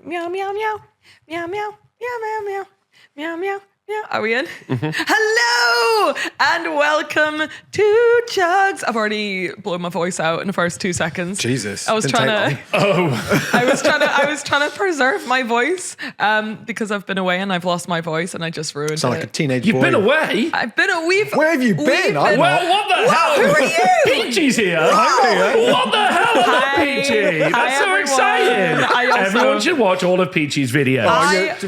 Meow, meow, meow. Meow, meow, meow, meow, meow. Meow, meow. Yeah, are we in? Hello and welcome to Juggz. I've already blown my voice out in the first 2 seconds. Jesus, I was trying to. I was trying to preserve my voice because I've been away and I've lost my voice and I just ruined Sound it. like a teenage You've boy. been away? I've been a Where have you been? Well, what the hell? Who are you? Peachy's here. I'm here. What the hell? I love Hi. Peachy. That's Hi, so everyone. exciting. I also- Everyone should watch all of Peachy's videos.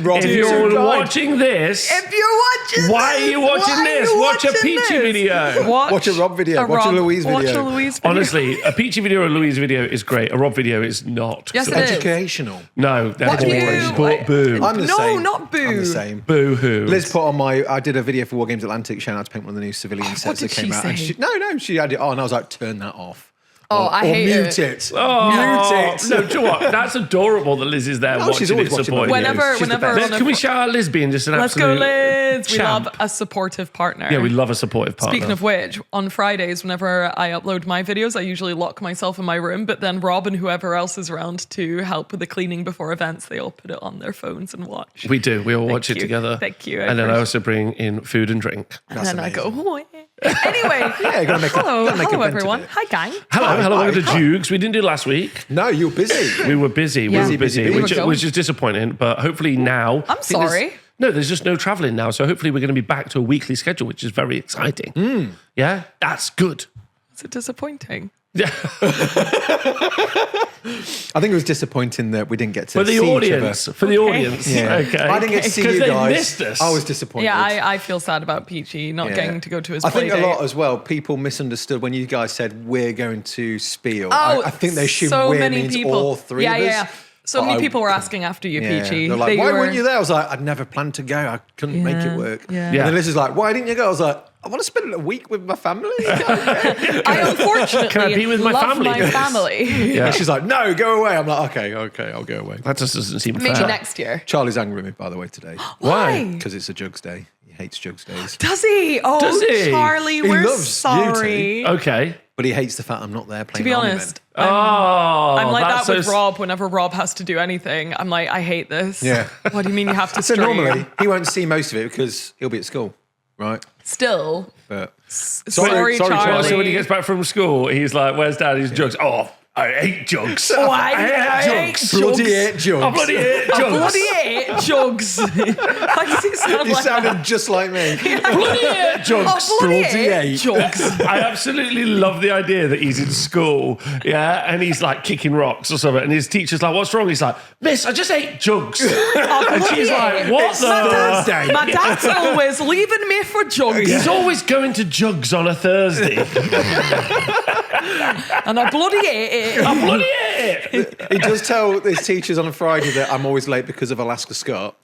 Rob, if you're watching this, If you're watching why are you watching this? Watch a Peachy video. Watch a Rob video. Watch a Louise video. Watch a Louise video. Honestly, a Peachy video or a Louise video is great. A Rob video is not. Yes, good. it is. Educational. No, that's What do you boring. do? But boo. I'm the No, same. not boo. I'm the same. Boo hoo. Liz put on I did a video for Wargames Atlantic showing how to paint one of the new civilian sets did that came she out. And say? she had it on. I was like, turn that off. Oh, I hate mute it. it. Oh, Mute it. No, do you know what? That's adorable that Liz is there No, watching she's always it, watching supporting my you. videos. She's the Whenever best. on a- Can we shout out Liz being just an Let's go, absolute Liz. We champ? love a supportive partner. Yeah, we love a supportive partner. Speaking of which, on Fridays, whenever I upload my videos, I usually lock myself in my room, but then Rob and whoever else is around to help with the cleaning before events, they all put it on their phones and watch. We do. We all watch it you. together. Thank you. I And then I appreciate- also bring in food and drink. And That's then amazing. I go, oh, yeah. Anyway, Yeah, you gotta make hello, a hello vent of everyone. it. Hi, gang. Hello, Hi. welcome to Hi. Juggz. We didn't do last week. No, you're busy. We were busy. Yeah. We were busy, Busy, busy. which is disappointing. But hopefully now, I'm I think there's- sorry. No, there's just no traveling now. So hopefully we're going to be back to a weekly schedule, which is very exciting. Yeah, that's good. Is it disappointing? Yeah. I think it was disappointing that we didn't get to For the see audience. each For the Okay. audience. other. Yeah. Okay. I didn't get to see 'Cause you they guys. missed us. I was disappointed. Yeah, I feel sad about Peachy not Yeah. getting to go to his I think play a lot date. as well. People misunderstood when you guys said we're going to Spiel. Oh, I think they assumed so we're many means people. all three of us. Yeah. So But many I- people were asking after you, Yeah. Peachy. They're like, They why were- weren't you there? I was like, I'd never planned to go. I couldn't make it work. Yeah. And then Liz is like, why didn't you go? I was like, I want to spend a week with my family. I unfortunately Can I be with my love family? my family. Yeah. And she's like, no, go away. I'm like, okay, I'll go away. That just doesn't seem Maybe fair. next year. Charlie's angry with me, by the way, today. Why? Because it's a Juggz day. He hates Juggz days. Does he? Oh, Does he? Charlie, we're loves you sorry. Okay. But he hates the fact I'm not there playing To be Army honest, Men. I'm like that's that with so Rob. Whenever Rob has to do anything, I'm like, I hate this. Yeah. What do you mean you have to So stream? normally, he won't see most of it because he'll be at school, right? Still, But sorry, Charlie. So when he gets back from school, he's like, where's dad? He's Juggz. Oh, I hate Juggz. Oh, I hate hate Juggz. bloody Juggz. hate Juggz. I bloody hate I Juggz. bloody hate Juggz. Why does he sound You like sounded that? just like me. Bloody hate Juggz. Oh, bloody bloody hate hate. Juggz. I absolutely love the idea that he's in school, yeah, and he's like kicking rocks or something, and his teacher's like, "What's wrong?" He's like, "Miss, I just hate Juggz," and she's like, "What It's the?" Thursday. My dad's always leaving me for Juggz. He's always going to Juggz on a Thursday. And I bloody hate it. I bloody hate it. He does tell his teachers on a Friday that I'm always late because of Alaska Scott.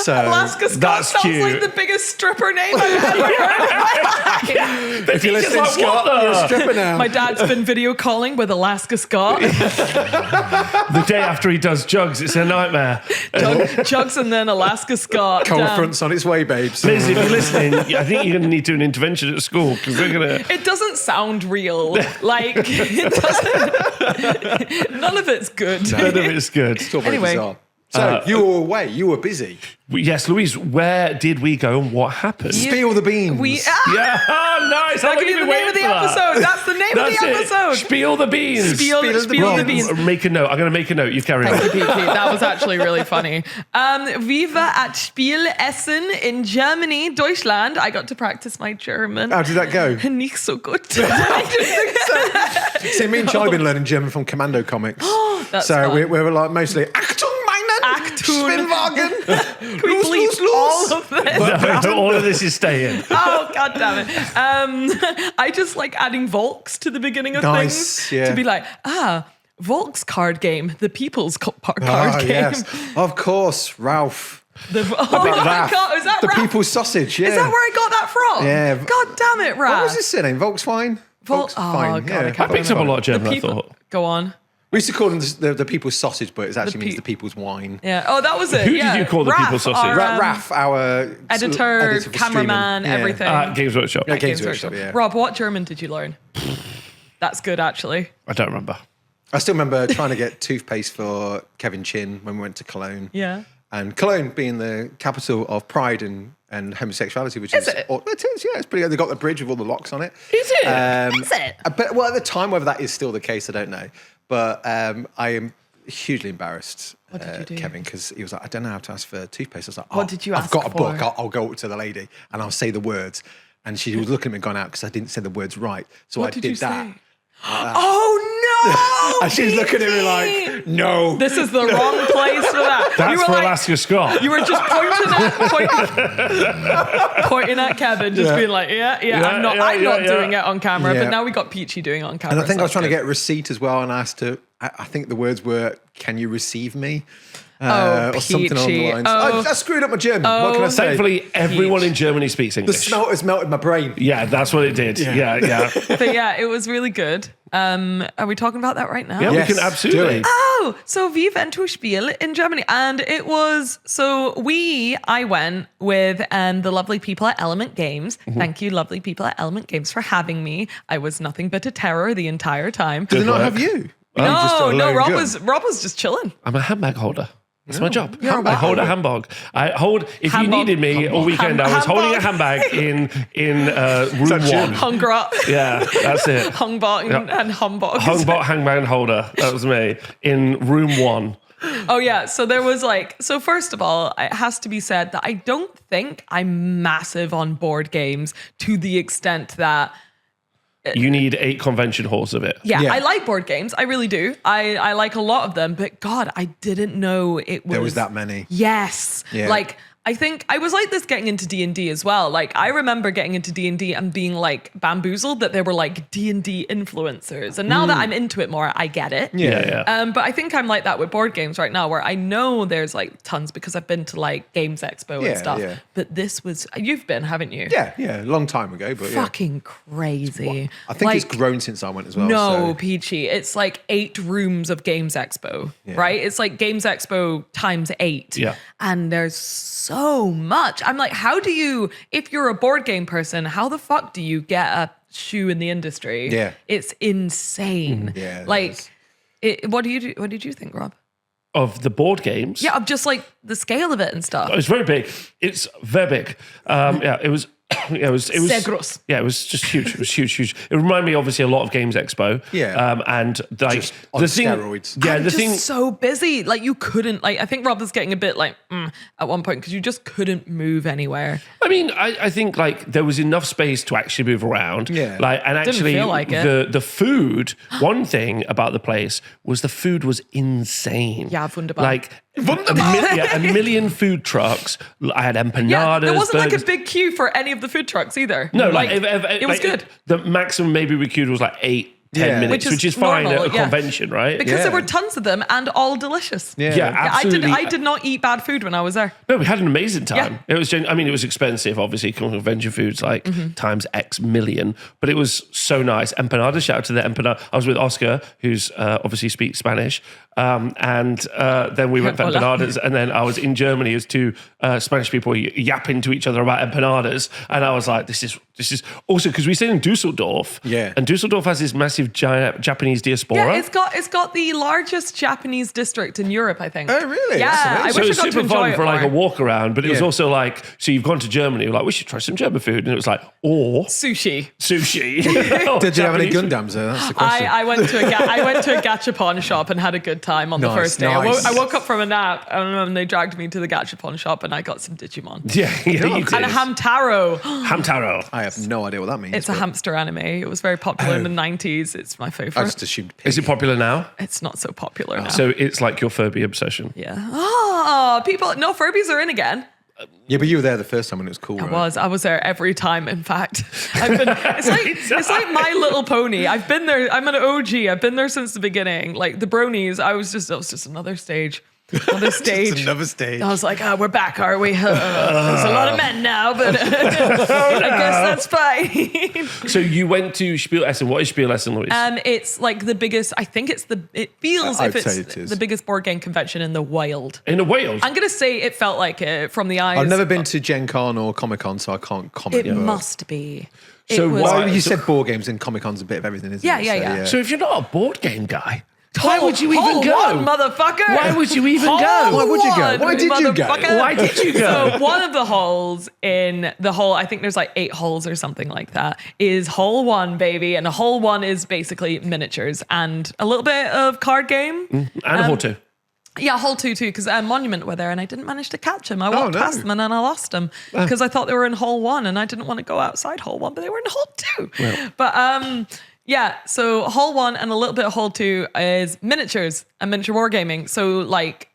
So Alaska Scott That's sounds cute. like the biggest stripper name I've ever heard in my life. if you're Teacher's listening, like, Scott, what you're a the? stripper now. My dad's been video calling with Alaska Scott. The day after he does Juggz, it's a nightmare. Juggz and then Alaska Scott. Cold Damn. front's on its way, babes. Liz, if you're listening, I think you're going to need to do an intervention at school because they're going to. It doesn't sound real. Like, it doesn't. None of it's good. None of it's good. Still very Anyway. bizarre. So you were away. You were busy. Yes, Louise, where did we go and what happened? Spiel the beans. Yeah, oh, nice. That could be the name of the episode. That's the name of the episode. Spiel the beans. Spiel the beans. Make a note. I'm going to make a note. You carry on. Peachy, that was actually really funny. We were at SPIELing in Germany, Deutschland. I got to practice my German. How did that go? Nicht so gut. See, me and Charlie been learning German from Commando comics. That's so fun. we were like mostly Achtung, meinen Achtung. Schwimmwagen. Can we bleep all of this? No, all of this is staying. Oh, god damn it. I just like adding Volks to the beginning of Nice, things. yeah. To be like, Volks card game, the people's card Ah, game. yes. Of course, Ralph. Oh my Ralph. god, is that The Ralph? people's sausage, yeah. Is that where I got that from? Yeah. God damn it, Ralph. What was his surname? Volkswagen? Oh, God, I I can't picked up a lot of The German, I people- thought. Go on. We used to call them the people's sausage, but it actually means the people's wine. Yeah. Oh, that was it. Who yeah. did you call the Raph, people's sausage? our, Raph, our editor, for cameraman, streaming. Yeah. everything. Games Workshop. Yeah, Games Workshop, yeah. Rob, what German did you learn? That's good, actually. I don't remember. I still remember trying to get toothpaste for Kevin Chin when we went to Cologne. Yeah. And Cologne being the capital of pride and homosexuality, which is it? It is, yeah, it's pretty good. They've got the bridge with all the locks on it. Is it? Is it? But well, at the time, whether that is still the case, I don't know. But I am hugely embarrassed, What did you do? Kevin, because he was like, I don't know how to ask for toothpaste. I was like, What did you I've ask got a for? book. I'll go up to the lady and I'll say the words. And she was looking at me and gone out because I didn't say the words right. So What I did did you that. say? Oh, no! And she's looking at me Peachy! like, no. This is the wrong place for that. That's you were for like, Alaska Scott. You were just pointing at Kevin, just being like, I'm not doing it on camera. Yeah. But now we got Peachy doing it on camera. And I think so I was trying to that's get a receipt as well, and I asked her. I think the words were, "Can you receive me?" Oh, or something along the Peachy. lines. Oh. I screwed up my German. What can I say? Thankfully, everyone in Germany speaks The English. smelt has melted my brain. Yeah, that's what it did. Yeah. good. But yeah, it was really good. Are we talking about that right now? Yeah, Yes, we can absolutely. do it. Oh, so we went to a Spiel in Germany, and it was I went with the lovely people at Element Games. Thank you, lovely people at Element Games, for having me. I was nothing but a terror the entire time. Did they not work. have you? No, Rob was just chilling. I'm a handbag holder. That's my job. You're a I what? hold a handbag. If Handbag. you needed me all weekend, I was holding a handbag in room one. Hungrot, Yeah, that's it. Hungbot, and Humbog. Hungbot hangman holder. That was me in room one. Oh yeah, so there was first of all, it has to be said that I don't think I'm massive on board games to the extent that You need 8 convention halls of it. yeah, Yeah. I like board games. I really do. I like a lot of them, but God, I didn't know it was There was that many. Yes. Yeah. Like I think I was like this getting into D&D as well. Like I remember getting into D&D and being like bamboozled that they were like D&D influencers. And now that I'm into it more, I get it. Yeah. But I think I'm like that with board games right now, where I know there's like tons because I've been to like Games Expo Yeah, and stuff. yeah. But this was, you've been, haven't you? Yeah, a long time ago, but yeah. Fucking crazy. I think it's grown since I went as well. No, so. Peachy. It's like 8 rooms of Games Expo, Yeah. right? It's like Games Expo times 8. Yeah. And there's so much. I'm like, how do you, if you're a board game person, how the fuck do you get a shoe in the industry? Yeah. It's insane. Yeah, it Like, what did you think, Rob? Of the board games. Yeah, of just like the scale of it and stuff. It's very big. It's very big. It was. Yeah, it was. Segros. Yeah, it was just huge. It was huge. It reminded me, obviously, a lot of Games Expo. Yeah. And like Just on the thing. steroids. Yeah, I'm the just thing. so busy. Like you couldn't, like, I think Rob was getting a bit like at one point because you just couldn't move anywhere. I mean, I think like there was enough space to actually move around. Yeah. Like, and actually, feel like it. the food. One thing about the place was the food was insane. Ja, wunderbar. Like. A million food trucks. I had empanadas. Yeah, there wasn't like burgers. a big queue for any of the food trucks either. No, it was good. The maximum maybe we queued was like 8, 10 Yeah. minutes, Which which is is fine normal, at a yeah. convention, right? Because Yeah. there were tons of them and all delicious. Yeah. Yeah, absolutely. I did not eat bad food when I was there. No, we had an amazing time. Yeah. It was, I mean, it was expensive, obviously, convention food's like times X million, but it was so nice. Empanada, shout out to the empanada. I was with Oscar, who's obviously speaks Spanish. And then we went for Hola. empanadas, and then I was in Germany as 2 Spanish people yapping to each other about empanadas. And I was like, this is also because we stayed in Dusseldorf. Yeah. And Dusseldorf has this massive giant Japanese diaspora. Yeah, it's got the largest Japanese district in Europe, I think. Oh, really? Yeah, That's I amazing. So wish it was I got to super enjoy fun it for like a more. walk around, but it was Yeah. also like, so you've gone to Germany, we're like, we should try some German food. And it was like, or Sushi. sushi. Did you have any Japanese food. Gundams there? That's the question. I went to a gachapon shop and had a good time on the Nice, first day. nice. I woke up from a nap and they dragged me to the gachapon shop and I got some Digimon. Yeah, you did. And a Hamtaro. Hamtaro. I have no idea what that means. It's a but hamster anime. It was very popular in the 90s. It's my I favorite. just assumed pig. Is it popular now? It's not so popular now. So it's like your Furby obsession. yeah. Oh, Furbies are in again. Yeah, but you were there the first time when it was cool, right? I was there every time. In fact, it's like My Little Pony. I've been there. I'm an OG. I've been there since the beginning. Like the bronies, I was just another stage. Another stage. Just another stage. I was like, oh, we're back, are we? There's a lot of men now, but I guess that's fine. So you went to SPIELing. What is SPIELing, Louise? It's like the biggest, I think it feels I'd if say it's it is. the biggest board game convention in the wild. In the Wales? I'm going to say it felt like it from the eyes. I've never been to Gen Con or Comic Con, so I can't comment. It must be. So It was- why- Well, you said board games and Comic Con's a bit of everything, isn't Yeah, it? yeah. So if you're not a board game guy, why would you even Hold go? on, motherfucker. Why would you even Hold go? Why would you go? on, Why did you go? motherfucker. Why did you go? So one of the halls in the hall, I think there's like 8 halls or something like that, is hall 1, baby. And hall 1 is basically miniatures and a little bit of card game. And hall 2. Yeah, hall 2 too, because Monument were there and I didn't manage to catch them. I walked no. past them and then I lost them because I thought they were in hall 1 and I didn't want to go outside hall 1, but they were in hall 2. But yeah, so hall 1 and a little bit of hall 2 is miniatures and miniature wargaming. So like,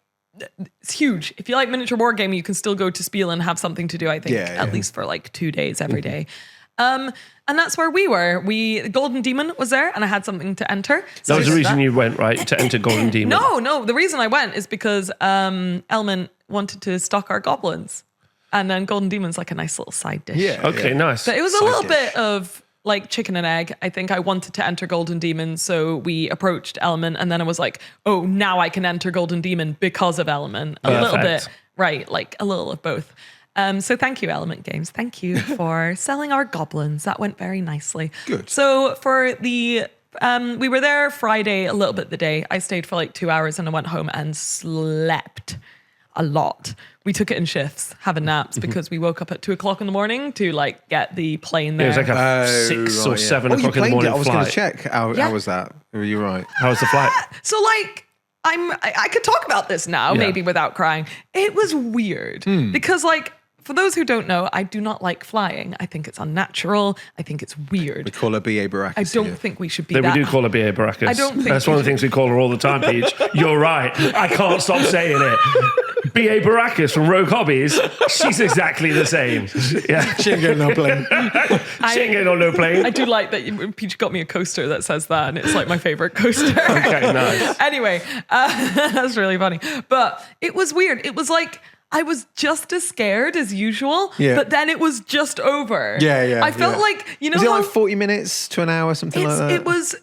it's huge. If you like miniature wargaming, you can still go to Spiel and have something to do, I think, at least for like 2 days every day. And that's where we were. Golden Demon was there and I had something to enter. So That was I the did reason that. you went, right? To enter Golden Demon. No. The reason I went is because Elman wanted to stock our goblins. And then Golden Demon's like a nice little side dish. Yeah. Okay, nice. But it was a Side little dish. bit of like chicken and egg. I think I wanted to enter Golden Demon, so we approached Elman, and then I was like, oh, now I can enter Golden Demon because of Elman. A little Perfect. bit, right? Like a little of both. So thank you, Element Games. Thank you for selling our goblins. That went very nicely. Good. So for the we were there Friday a little bit the day. I stayed for like 2 hours and I went home and slept a lot. We took it in shifts, having naps, because we woke up at 2 o'clock in the morning to like get the plane It there. was like a 6 or 7 you o'clock in the played morning it. I was going to flight. check. How was that? You're right. How was the flight? So like I could talk about this now, maybe without crying. It was weird because like, for those who don't know, I do not like flying. I think it's unnatural. I think it's weird. We call her B.A. Baracus. I don't think we should be We that. do call her B.A. Baracus. I don't think That's we one of the should- things we call her all the time, Peach. You're right. I can't stop saying it. B.A. Baracus from Rogue Hobbies, she's exactly the same. Yeah. She ain't getting no plane. She ain't getting on no plane. I do like that Peach got me a coaster that says that, and it's like my favorite coaster. Okay, nice. Anyway, that's really funny. But it was weird. It was like I was just as scared as usual, but then it was just over. Yeah. I felt like, you know, Was it how like 40 minutes to an hour, something like that? it was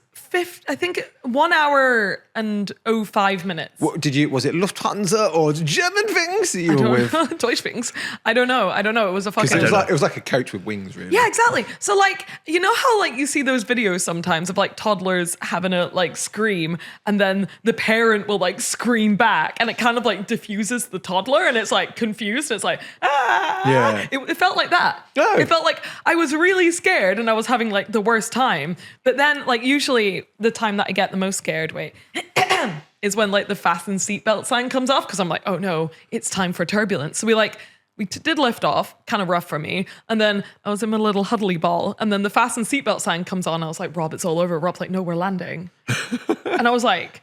1 hour and 05 minutes. What, was it Lufthansa or German things that you were with? Deutschwings. I don't know. It was a fucking. Because it was like a coach with wings, really. Yeah, exactly. So like, you know how like you see those videos sometimes of like toddlers having a like scream and then the parent will like scream back and it kind of like diffuses the toddler and it's like confused. It's like, ah. Yeah. It felt like that. Oh. It felt like I was really scared and I was having like the worst time. But then like usually the time that I get the most scared, is when like the fasten seatbelt sign comes off because I'm like, oh no, it's time for turbulence. So we did lift off, kind of rough for me. And then I was in my little huddly ball. And then the fasten seatbelt sign comes on. I was like, Rob, it's all over. Rob's like, no, we're landing. And I was like,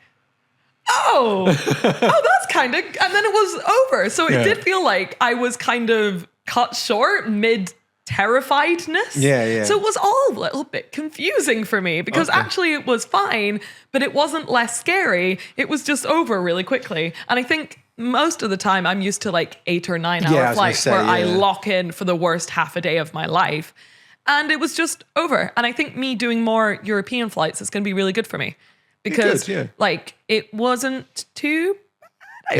oh, that's kind of, and then it was over. So it did feel like I was kind of cut short mid terrifiedness. Yeah. So it was all a little bit confusing for me because actually it was fine, but it wasn't less scary. It was just over really quickly. And I think most of the time I'm used to like 8 or 9 hour I was gonna flights say, where I yeah. lock in for the worst half a day of my life. And it was just over. And I think me doing more European flights is going to be really good for me because like it wasn't too bad.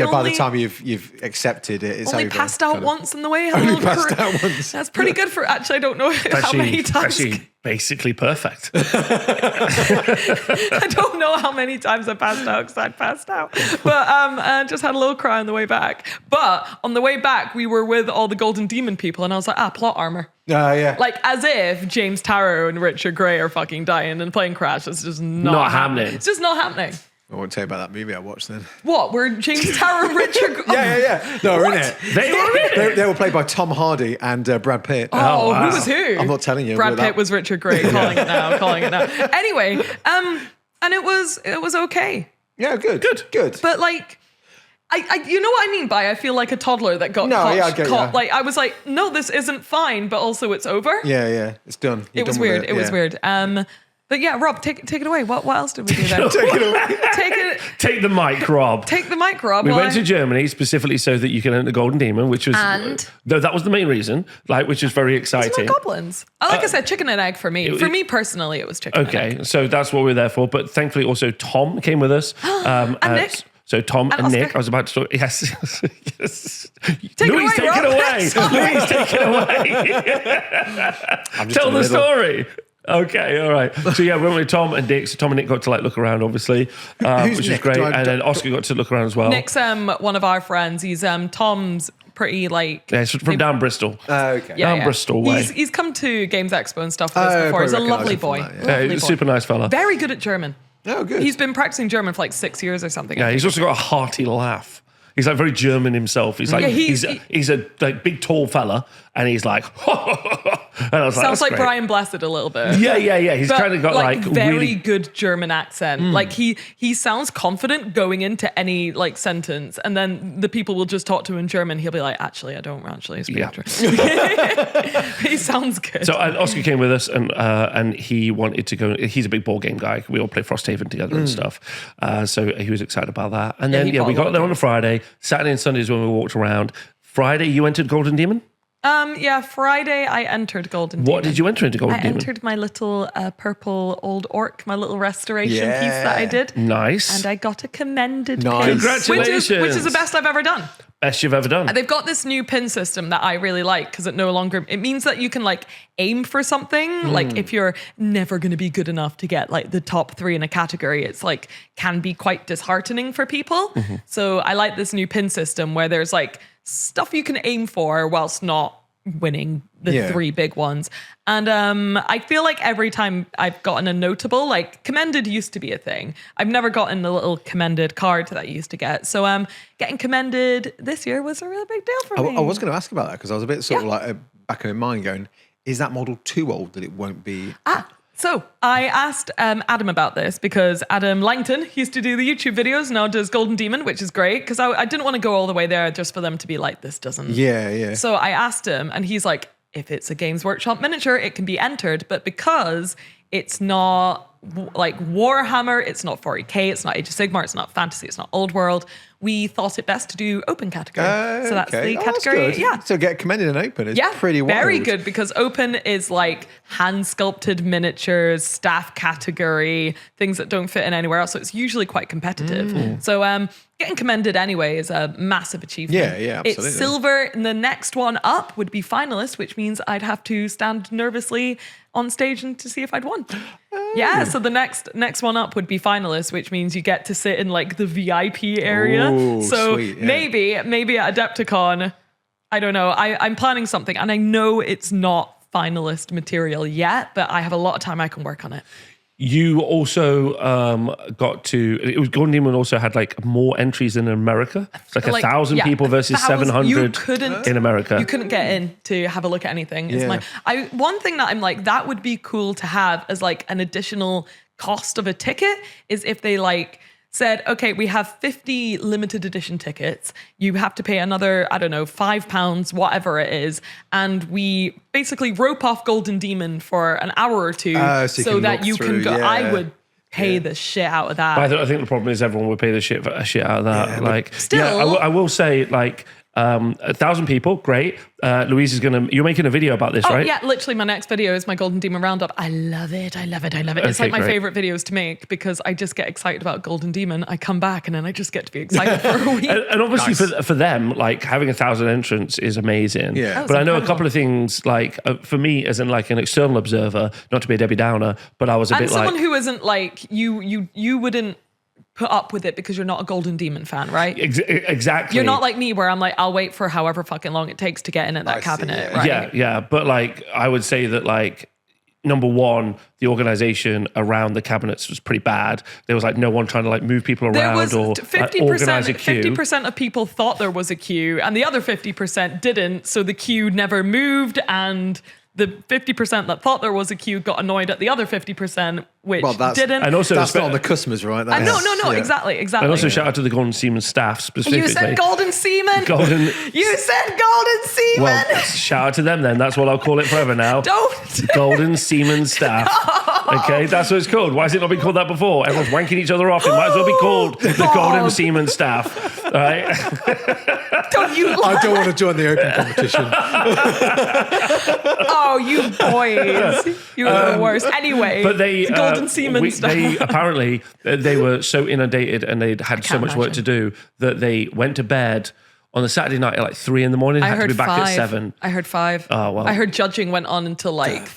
By the time you've accepted it, it's only over, passed out kind of. once in the way. Only passed out once. That's pretty good for, actually, I don't know how many times. Actually, basically perfect. I don't know how many times I passed out because I'd passed out. But I just had a little cry on the way back. But on the way back, we were with all the Golden Demon people and I was like, plot armor. Yeah. Like as if James Tarrow and Richard Gray are fucking dying in a plane crash. It's just not happening. It's just not happening. I won't tell you about that movie I watched then. What? Were James Tarrow and Richard... Yeah. No, we're in it. They were in it. They were played by Tom Hardy and Brad Pitt. Oh, wow. who was who? I'm not telling you. Brad but Pitt was Richard Gray. Calling it now. Anyway, and it was okay. Yeah, good. But like, I you know what I mean by I feel like a toddler that got caught. I get ya. Like I was like, no, this isn't fine, but also it's over. Yeah. It's done. It was weird. It was weird. But yeah, Rob, take it away. What else did we do then? Take the mic, Rob. Take the mic, Rob. We went to Germany specifically so that you can enter Golden Demon, which was that was the main reason, which is very exciting. Goblins. Like I said, chicken and egg for me. For me personally, it was chicken and egg. Okay, so that's what we're there for. But thankfully, also Tom came with us. And Nick. So Tom and Nick, Oscar. I was about to talk. Yes, yes. Louise, take it away. Louise, take it away. Tell the story. Okay, all right. So yeah, we went with Tom and Nick. So Tom and Nick got to like look around, obviously, which is great. And then Oscar got to look around as well. Nick's one of our friends. He's Tom's pretty like from down Bristol. Okay. Down Bristol way. He's come to Games Expo and stuff with us before. He's a lovely boy. He's a super nice fella. Very good at German. Oh, good. He's been practicing German for like 6 years or something. Yeah, he's also got a hearty laugh. He's like very German himself. He's like he's a like big tall fella, and he's like, and I was like, sounds like great. Brian Blessed a little bit. Yeah. He's kind of got like very really good German accent. Like he sounds confident going into any like sentence, and then the people will just talk to him in German. He'll be like, actually, I don't actually speak German. He sounds good. So Oscar came with us, and he wanted to go. He's a big board game guy. We all play Frosthaven together and stuff. So he was excited about that. And then we got there on a Friday. Saturday and Sundays when we walked around. Friday, you entered Golden Demon? Friday I entered Golden Demon. What did you enter into Golden Demon? I entered my little purple old orc, my little restoration piece that I did. Nice. And I got a commended Nice. pin. Congratulations. Which is the best I've ever done. Best you've ever done. And they've got this new pin system that I really like because it means that you can like aim for something. Like if you're never going to be good enough to get like the top 3 in a category, it's like can be quite disheartening for people. So I like this new pin system where there's like stuff you can aim for whilst not winning the 3 big ones. And I feel like every time I've gotten a notable, like commended used to be a thing. I've never gotten the little commended card that I used to get. So getting commended this year was a really big deal for me. I was going to ask about that because I was a bit sort of like back in my mind going, is that model too old that it won't be? So I asked Adam about this because Adam Langton used to do the YouTube videos, now does Golden Demon, which is great because I didn't want to go all the way there just for them to be like, this doesn't. Yeah. So I asked him and he's like, if it's a Games Workshop miniature, it can be entered, but because it's not like Warhammer, it's not 40k, it's not Age of Sigmar, it's not fantasy, it's not old world, we thought it best to do open category. So that's the category. That's good. So get commended and open is pretty wild. Very good because open is like hand sculpted miniatures, staff category, things that don't fit in anywhere else. So it's usually quite competitive. So getting commended anyway is a massive achievement. Yeah, absolutely. It's silver, and the next one up would be finalist, which means I'd have to stand nervously on stage and to see if I'd won. Yeah, so the next one up would be finalist, which means you get to sit in like the VIP area. Ooh, so sweet, maybe at Adepticon, I don't know. I'm planning something, and I know it's not finalist material yet, but I have a lot of time I can work on it. You also got to. It was Golden Demon also had like more entries in America. It's like 1,000 people versus 700 in America. You couldn't get in to have a look at anything. One thing that I'm like, that would be cool to have as like an additional cost of a ticket is if they like said, okay, we have 50 limited edition tickets. You have to pay another, I don't know, £5, whatever it is. And we basically rope off Golden Demon for an hour or two so that you can go. I would pay the shit out of that. But I think the problem is everyone would pay the shit out of that. Yeah, like, still, I will say, like, 1,000 people, great. Louise is you're making a video about this, right? Yeah, literally my next video is my Golden Demon Roundup. I love it. It's like my favorite videos to make because I just get excited about Golden Demon. I come back and then I just get to be excited for a week. And obviously for them, like having 1,000 entrants is amazing. Yeah. But I know a couple of things, like for me as in like an external observer, not to be a Debbie Downer, but I was a bit like... And someone who isn't like, you wouldn't put up with it because you're not a Golden Demon fan, right? Exactly. You're not like me where I'm like, I'll wait for however fucking long it takes to get in at that cabinet, right? Yeah. But like, I would say that like, number one, the organization around the cabinets was pretty bad. There was like no one trying to like move people around there was or 50%, organize a queue. 50% of people thought there was a queue and the other 50% didn't. So the queue never moved and the 50% that thought there was a queue got annoyed at the other 50%, which didn't. And also that's not on the customers, right? No, exactly. And also shout out to the Golden Seaman staff specifically. You said Golden Seaman? You said Golden Seaman? Well, shout out to them then. That's what I'll call it forever now. Don't. Golden Seaman staff. Okay, that's what it's called. Why has it not been called that before? Everyone's wanking each other off. It might as well be called the Golden Seaman Staff. All right? Don't you I don't want to join the open competition. Oh, you boys. You're the worst. Anyway, But they, the Golden Seaman stuff. they apparently, they were so inundated and they'd had so much work to do that they went to bed on the Saturday night at like 3 a.m. I had to heard be back 5. at 7. I heard 5. Oh, well. I heard judging went on until like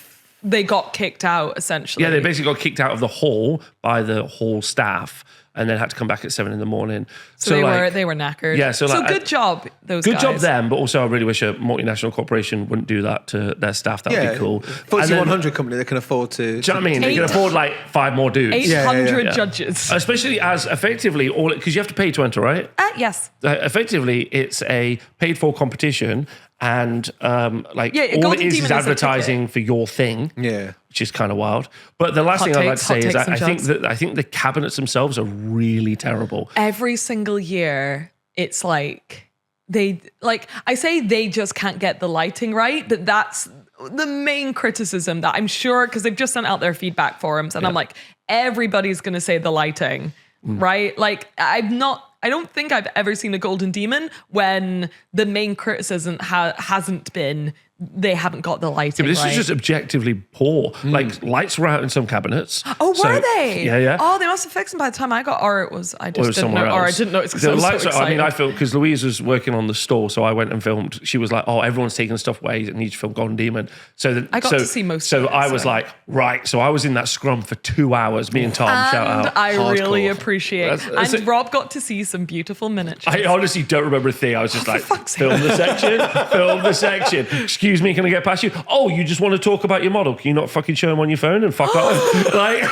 they got kicked out, essentially. Yeah, they basically got kicked out of the hall by the hall staff and then had to come back at 7 a.m. So they were knackered. Yeah, so like, good job, those Good guys. job them, but also I really wish a multinational corporation wouldn't do that to their staff. That would be cool. FTSE 100 company that can afford to... Do you know what I mean? They can afford like 5 more dudes. 800 judges. Especially as effectively all, because you have to pay to enter, right? Yes. Effectively, it's a paid for competition, and all it is Demon is a advertising for your thing. Yeah. Which is kind of wild. But the last Hot thing I'd like to say takes, is that hot takes and I think the cabinets themselves are really terrible. Every single year, it's like I say they just can't get the lighting right, but that's the main criticism that I'm sure, because they've just sent out their feedback forums, and I'm like, everybody's going to say the lighting, right? Like, I don't think I've ever seen a Golden Demon when the main criticism hasn't been they haven't got the lighting This right. is just objectively poor. Like, lights were out in some cabinets. Oh, were they? Yeah, yeah. Oh, they must have fixed them by the time I got, or I just didn't know, or I didn't notice because The I was lights so are, I mean, excited. I filmed because Louise was working on the store, so I went and filmed. She was like, "Oh, everyone's taking stuff away. And need to film Golden Demon." So I got to see most So of it, I was so. like, right. So I was in that scrum for 2 hours. Me and Tom, shout And out. I really Hardcore. appreciate That's and it. Rob got to see some beautiful miniatures. I honestly don't remember a thing. I was just like, fuck's sake. film the section, film the section. Excuse me, can I get past you? Oh, you just want to talk about your model? Can you not fucking show him on your phone and fuck off? like,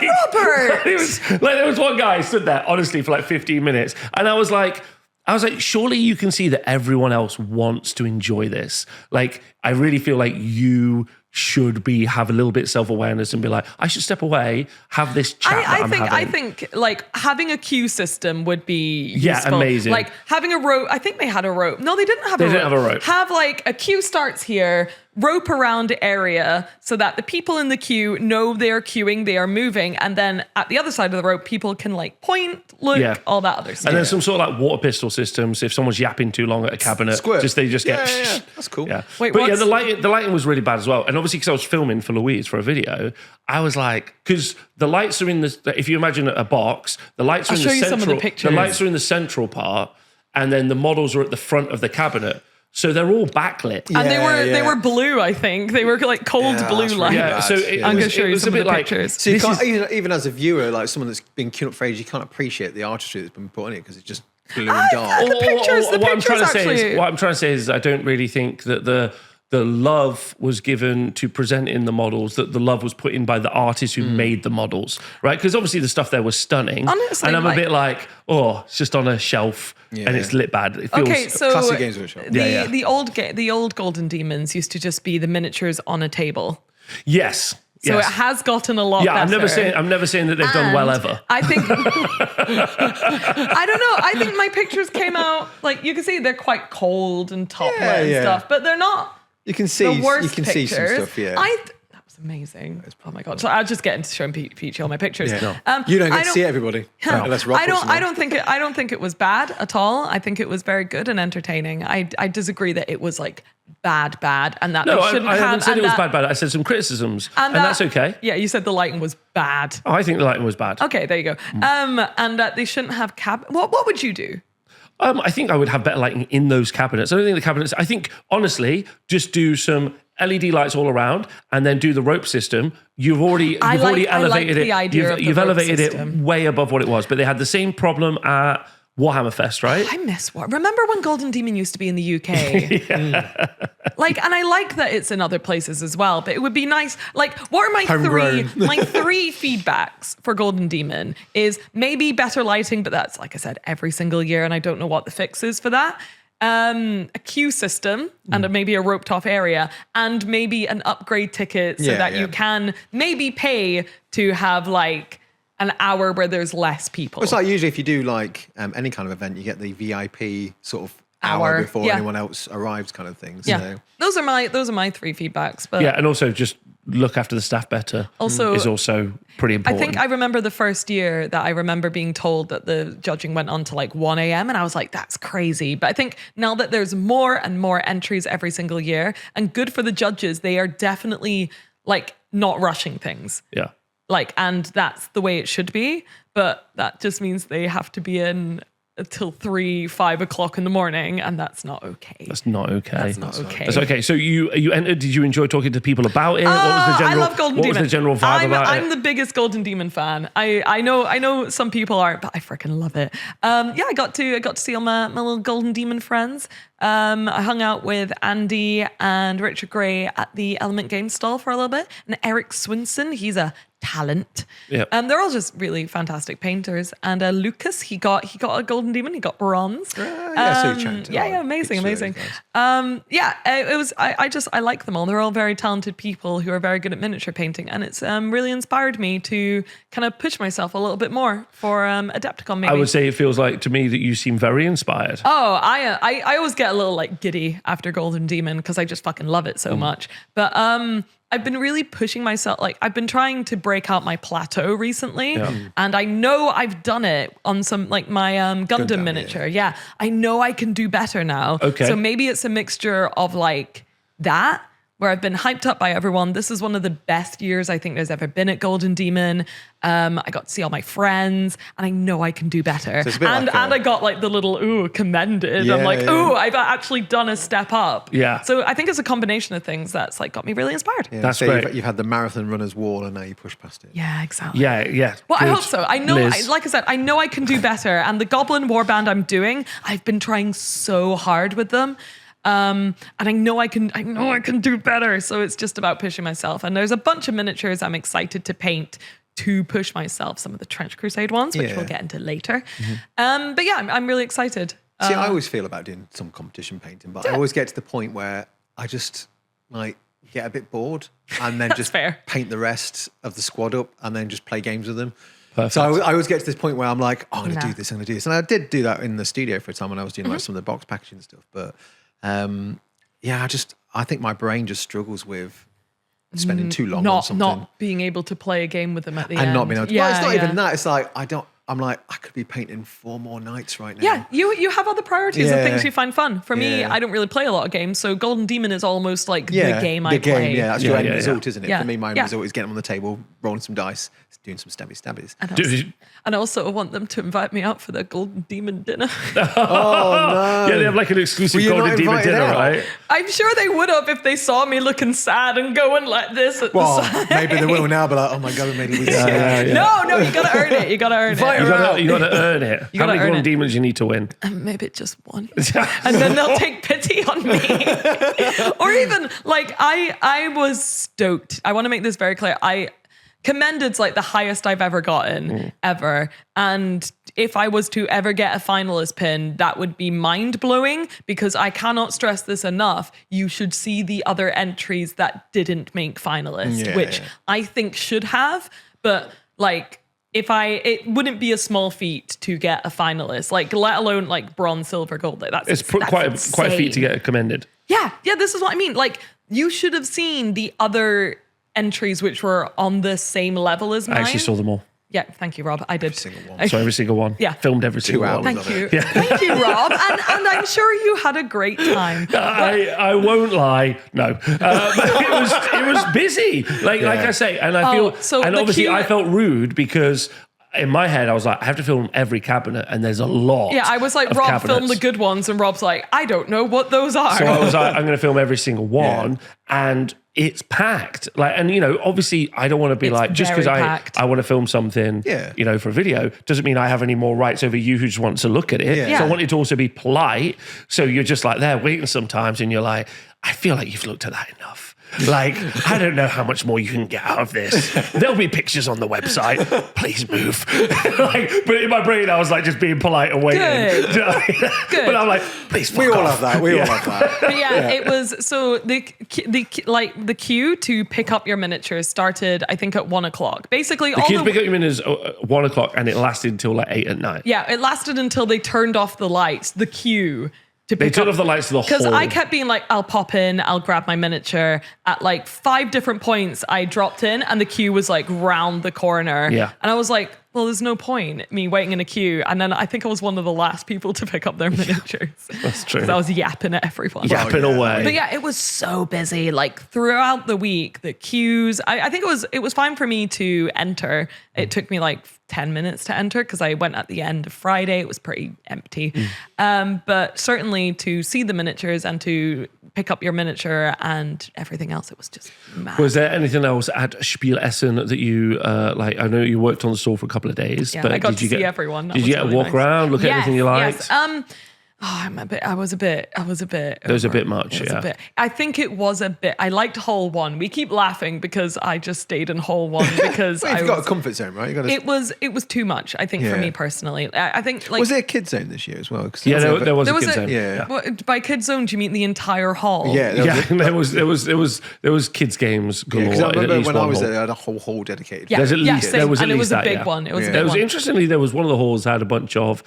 Robert! There was one guy stood there, honestly, for like 15 minutes. And I was like, surely you can see that everyone else wants to enjoy this. Like, I really feel like you should have a little bit of self-awareness and be like, I should step away, have this chat I think like having a queue system would be useful. amazing. Like having a rope. I think they had a rope. No, they didn't have a rope. They didn't have a rope. Have like a queue starts here, rope around area so that the people in the queue know they're queuing, they are moving, and then at the other side of the rope, people can like point, look, all that other stuff. And then some sort of like water pistol systems. If someone's yapping too long at a cabinet, Squirt. they just get. Yeah. That's cool. Yeah. Wait, but what's- the lighting was really bad as well. And obviously, because I was filming for Louise for a video, I was like, because the lights are in the. If you imagine a box, the lights are I'll in show the you central. some of the pictures. The lights are in the central part, and then the models are at the front of the cabinet. So they're all backlit. And they Yeah. were blue, I think. They were like cold Yeah, blue that's really lights. Yeah, bad. so Yeah. I'm was, gonna show it you was some a of bit the like, pictures. So you this can't, even as a viewer, like someone that's been queuing up for ages, you can't appreciate the artistry that's been put on it because it's just blue and dark. The pictures what I'm trying to say actually- is, what I'm trying to say is, I don't really think that the love was given to present in the models, that the love was put in by the artists who made the models, right? Because obviously the stuff there was stunning. Honestly, and I'm like- a bit like, oh, it's just on a shelf and it's lit bad. It feels, Okay, so Classic Games Workshop. the old Golden Demons used to just be the miniatures on a table. yes. So yes. it has gotten a lot Yeah, better. I'm never saying that they've done well And ever. I think I don't know. I think my pictures came out like you can see they're quite cold and top lit and yeah. stuff, but they're not You can see, the worst you can pictures. see some stuff. Yeah. That was amazing. Oh my god! So I'll just get into showing Peachy all my pictures. Yeah. You don't get to see everybody unless Rob puts them on. I don't think it was bad at all. I think it was very good and entertaining. I disagree that it was like bad, and that No, they I shouldn't have. haven't said and it was that- bad. I said some criticisms, and that- that's okay. Yeah, you said the lighting was bad. I think the lighting was bad. Okay, there you go. And that they shouldn't have What would you do? I think I would have better lighting in those cabinets. I don't think the cabinets. I think honestly, just do some LED lights all around, and then do the rope system. You've already elevated I like it. the idea of the You've rope elevated system. it way above what it was. But they had the same problem at Warhammer Fest, right? I miss War. Remember when Golden Demon used to be in the UK? Like, and I like that it's in other places as well. But it would be nice. Like, what are my Homegrown. three feedbacks for Golden Demon? Is maybe better lighting, but that's like I said every single year, and I don't know what the fix is for that. A queue system and maybe a roped off area, and maybe an upgrade ticket so that you can maybe pay to have like an hour where there's less people. It's like usually if you do like any kind of event, you get the VIP sort of hour before anyone else arrives kind of thing. So. Yeah, those are my three feedbacks. But Yeah, and also just look after the staff better Also, is also pretty I important. think I remember the first year that I remember being told that the judging went on to like 1 a.m. and I was like, that's crazy. But I think now that there's more and more entries every single year, and good for the judges, they are definitely like not rushing things. Yeah. Like, and that's the way it should be. But that just means they have to be in till 3-5 o'clock in the morning, and that's not okay. That's not okay. That's not okay. That's okay. So you entered. Did you enjoy talking to people about it? What was the general? I love Golden what Demon. was the general vibe about I'm it? the biggest Golden Demon fan. I know some people aren't, but I freaking love it. I got to see all my little Golden Demon friends. I hung out with Andy and Richard Gray at the Element Games stall for a little bit, and Eric Swinson, he's a talent. Yep. They're all just really fantastic painters. And Lucas, he got a Golden Demon, he got bronze. So you chatted. Amazing. It's really nice. It was. I like them all. They're all very talented people who are very good at miniature painting, and it's really inspired me to kind of push myself a little bit more for Adepticon. Maybe I would say it feels like to me that you seem very inspired. Oh, I always get a little like giddy after Golden Demon because I just fucking love it so much. But I've been really pushing myself. Like I've been trying to break out my plateau recently, and I know I've done it on some like my Gundam miniature. Yeah, I know I can do better now. Okay. So maybe it's a mixture of like that, where I've been hyped up by everyone. This is one of the best years I think there's ever been at Golden Demon. I got to see all my friends, and I know I can do better. So it's a bit and like I got like the little commended. I'm like, I've actually done a step up. Yeah. So I think it's a combination of things that's like got me really inspired. Yeah, That's so great. You've had the marathon runner's wall, and now you push past it. Yeah, exactly. Yeah. Well, I Good. hope so. I know, Liz. like I said, I know I can do better. And the Goblin Warband I'm doing, I've been trying so hard with them. And I know I can do better. So it's just about pushing myself. And there's a bunch of miniatures I'm excited to paint to push myself. Some of the Trench Crusade ones, which Yeah. we'll get into later. But yeah, I'm really excited. See, I always feel about doing some competition painting, but I always get to the point where I just like get a bit bored and then just fair. paint the rest of the squad up and then just play games with them. Perfect. So I always get to this point where I'm like, oh, I'm going to Nah. do this, I'm going to do this. And I did do that in the studio for a time when I was doing like some of the box packaging stuff. But I think my brain just struggles with spending too long on something. Not being able to play a game with them at the end. and not being able to. Yeah, well, it's not yeah. even that. It's like, I'm like, I could be painting 4 more nights right now. Yeah, you have other priorities of Yeah. things you find fun. For me, Yeah. I don't really play a lot of games, so Golden Demon is almost like the game I play. Yeah, that's your end yeah. result, isn't it? Yeah. For me, my end Yeah. result is getting them on the table, rolling some dice, doing some stabbies. And also I want them to invite me out for their Golden Demon dinner. Oh, Yeah, they have like an exclusive Were you Golden not Demon invited dinner, out? right? I'm sure they would have if they saw me looking sad and going like this at Well, the side. maybe they will now, but like, oh my God, we made Louise. No, you gotta earn it. You gotta earn Invite it. her. You got to earn it. How gotta many earn Golden it. Demons you need to win? Maybe just one. And then they'll take pity on me. Or even like I was stoked. I want to make this very clear. Commended's like the highest I've ever gotten ever. And if I was to ever get a finalist pin, that would be mind blowing because I cannot stress this enough. You should see the other entries that didn't make finalists, Yeah, which yeah. I think should have. But like, it wouldn't be a small feat to get a finalist, like let alone like bronze, silver, gold. Like that's It's that's quite a feat to insane. get commended. Yeah, this is what I mean. Like you should have seen the other entries which were on the same level as mine. I actually saw them all. Yeah, thank you, Rob. I did. single one. Saw every single one. Yeah. Filmed every single hours. one. Thank you. Yeah. Thank you, Rob. And I'm sure you had a great time. I won't lie. No, but it was busy. Like I say, and I feel, so and the obviously queue- I felt rude because in my head I was like, I have to film every cabinet, and there's a lot. Yeah, I was like, of Rob, cabinets. film the good ones. And Rob's like, I don't know what those are. So I was like, I'm going to film every single one, and it's packed. Like, and you know, obviously, I don't want to be It's like just because very packed. I want to film something, Yeah. you know, for a video doesn't mean I have any more rights over you who just want to look at it. Yeah. So I Yeah. want it to also be polite. So you're just like there waiting sometimes, and you're like, I feel like you've looked at that enough. Like, I don't know how much more you can get out of this. There'll be pictures on the website. Please move. Like, but in my brain, I was like just being polite and waiting. Good. Good. But I'm like, please fuck We all off. have that. We all have that. But yeah, it was so the queue to pick up your miniatures started, I think, at 1 o'clock. Basically, all Kids the pick up your minutes at 1 o'clock, and it lasted until like 8 at night. yeah, it lasted until they turned off the lights. The queue to They pick turned up off the lights of the because hall. I kept being like, I'll pop in, I'll grab my miniature. At like 5 different points, I dropped in, and the queue was like round the corner. Yeah. And I was like, well, there's no point me waiting in a queue. And then I think I was one of the last people to pick up their miniatures. That's true. 'Cause I was yapping at everyone. Yapping away. But yeah, it was so busy. Like throughout the week, the queues. I think it was fine for me to enter. It took me like 10 minutes to enter because I went at the end of Friday. It was pretty empty. But certainly to see the miniatures and to pick up your miniature and everything else, it was just mad. Was there anything else at SPIELing that you like? I know you worked on the store for a couple of days, Yeah, but I got did to you see get everyone. That Did was you get a really walk nice. around, look at everything you liked? Yes. I was a bit. It was a bit much, It was yeah. a bit. I think it was a bit. I liked hall 1. We keep laughing because I just stayed in hall 1 because Well, you've got a comfort zone, right? You got it was too much. I think for Yeah. me personally. I think like Was there a kid zone this year as well? 'Cause Yeah, there was there a was kid a zone. Yeah. What, by kids zone, do you mean the entire hall? Yeah, Yeah, there was kids games galore. because I at remember least when I one was hall. there, I had a whole hall dedicated. Yeah, There's at yeah, least same. there was at and it least was a that, big yeah. one. It was Yeah. a There big was one. interestingly there was one of the halls had a bunch of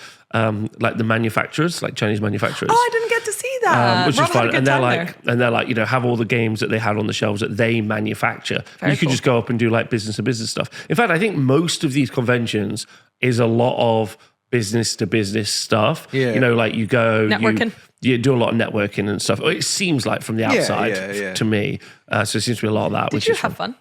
like the manufacturers, like Chinese manufacturers. Oh, I didn't get to see that. Which is Rob had a fun, good and they're time there. like, you know, have all the games that they had on the shelves that they manufacture. Very You could cool. just go up and do like business to business stuff. In fact, I think most of these conventions is a lot of business to business stuff. Yeah. You know, like you go Networking. You do a lot of networking and stuff. It seems like from the outside yeah. to me. So it seems to be a lot of that. Did which you is have fun?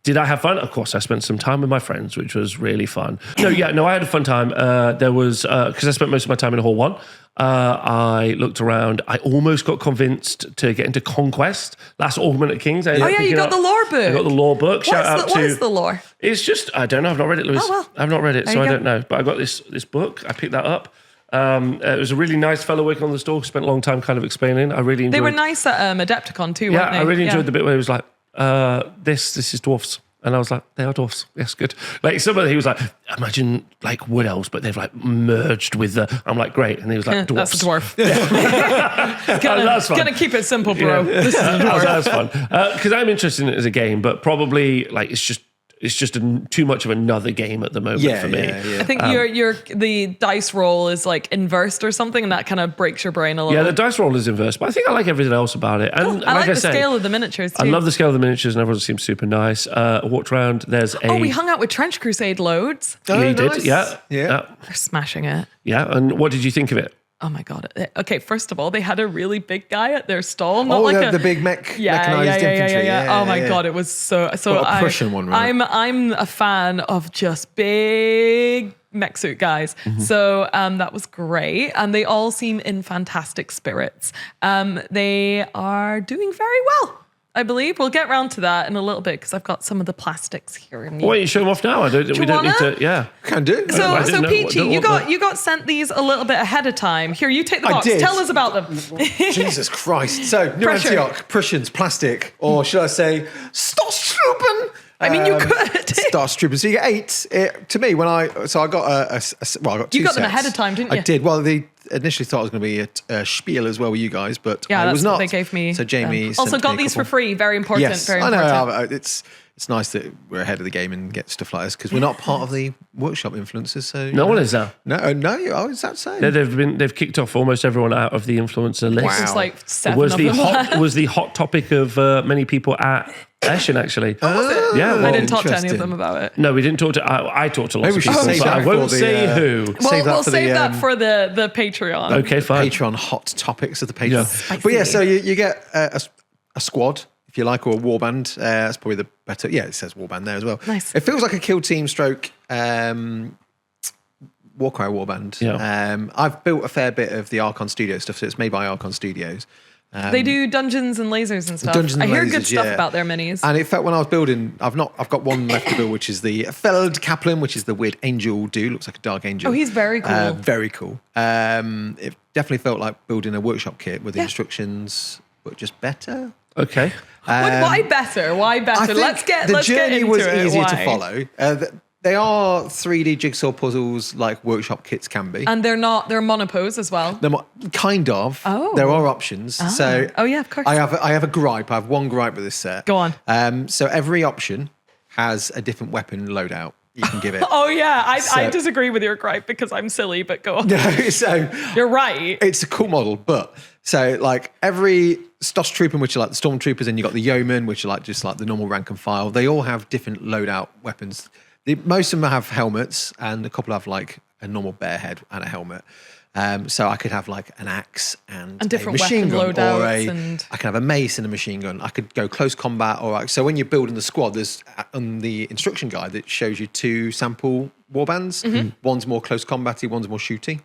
Did I have fun? Of course, I spent some time with my friends, which was really fun. No, I had a fun time. There was, because I spent most of my time in Hall 1, I looked around. I almost got convinced to get into Conquest, Last Augment of Kings. Oh yeah, you got the lore book. I got the lore book. Shout out What to... is the lore? It's just, I don't know. I've not read it, Louise. Oh, well. I've not read it, There so you I go. don't know. But I got this book. I picked that up. It was a really nice fellow working on the store. Spent a long time kind of explaining. I really enjoyed. They were nice at Adepticon too, Yeah, weren't they? I really enjoyed the bit where he was like, this is dwarfs. And I was like, they are dwarfs. Yes, good. Like somebody, he was like, imagine like wood elves, but they've like merged with the, I'm like, great. And he was like, dwarfs. That's a dwarf. That's fun. Gonna keep it simple, bro. This is a dwarf. That was fun. Because I'm interested in it as a game, but probably like it's just too much of another game at the moment for me. I think the dice roll is like inversed or something, and that kind of breaks your brain a little. Yeah, the dice roll is inverse, but I think I like everything else about it. And I like the say, scale of the miniatures too. I love the scale of the miniatures, and everyone seems super nice. I walked around. There's a. Oh, we hung out with Trench Crusade loads. Yeah, you did. nice. Yeah. Yeah. They're smashing it. Yeah. And what did you think of it? Oh my god. Okay, first of all, they had a really big guy at their stall. Not Oh, like the big mechanized infantry. Yeah. Oh my god, it was so. Well, a Prussian one, right? I'm a fan of just big mech suit guys. Mm-hmm. So that was great, and they all seem in fantastic spirits. They are doing very well, I believe. We'll get round to that in a little bit because I've got some of the plastics here. In Why don't you show them off now? We don't need wanna? to. Yeah. Can do. I So didn't know Peachy, what you the- got sent these a little bit ahead of time. Here, you take the I box. did. Tell us about them. Jesus Christ. So, New Pressure. Antioch, Prussians, plastic, or should I say, Starstruppen? I mean, you could. Starstruppen. So you get 8. To me, I got I got 2 You got them sets. ahead of time, didn't you? I did. Well, they initially thought it was going to be a Spiel as well with you guys, but Yeah, I that's was not. what they gave me. So Jamie also sent got me a these for couple. free. Very important. Yes, very I important. know. It's nice that we're ahead of the game and get stuff like this because we're not part of the workshop influencers. So No one is now. No. Oh, is that so? They've kicked off almost everyone out of the influencer list. Wow. There's like It 7 was of the them. hot was the hot topic of many people at Eshin actually. Yeah, I well, didn't talk to any of interesting. them about it. No, we didn't talk to. I talked to lots Maybe of we should people, save but I that won't for the, say who. Well, we'll for save the, that for the Patreon. Okay, fine. Patreon hot topics of the Patreon. Yeah. But yeah, Spicy. so you get a squad, if you like, or a warband. That's probably the better. Yeah, it says warband there as well. Nice. It feels like a kill team stroke Warcry warband. Yeah. I've built a fair bit of the Archon Studio stuff, so it's made by Archon Studios. They do dungeons and lasers and stuff. Dungeons and I hear lasers, good stuff yeah. about their minis. And it felt when I was building, I've got one left to build, which is the Feld Kaplan, which is the weird angel dude, looks like a dark angel. Oh, he's very cool. Very cool. It definitely felt like building a workshop kit with Yeah. instructions, but just better. Okay. Why better? Why better? I think let's get the into journey was it. easier to Why? follow. They are 3D jigsaw puzzles like workshop kits can be. And they're monopose as well. They're kind of. Oh. There are options. So Oh, yeah, of course. I have a gripe. I have one gripe with this set. Go on. So every option has a different weapon loadout. you can give it. Oh yeah, I So- disagree with your gripe because I'm silly, but go on. No, so You're right. it's a cool model, but so like every Stoss Trooper, which are like the Stormtroopers, and you got the Yeomen, which are like just like the normal rank and file. They all have different loadout weapons. Most of them have helmets, and a couple have like a normal bear head and a helmet. So I could have like an axe and different a machine weapon gun, or loadouts and- I can have a mace and a machine gun. I could go close combat, or like, so when you're building the squad, there's on the instruction guide that shows you 2 sample warbands. Mm-hmm. One's more close combaty, one's more shooty.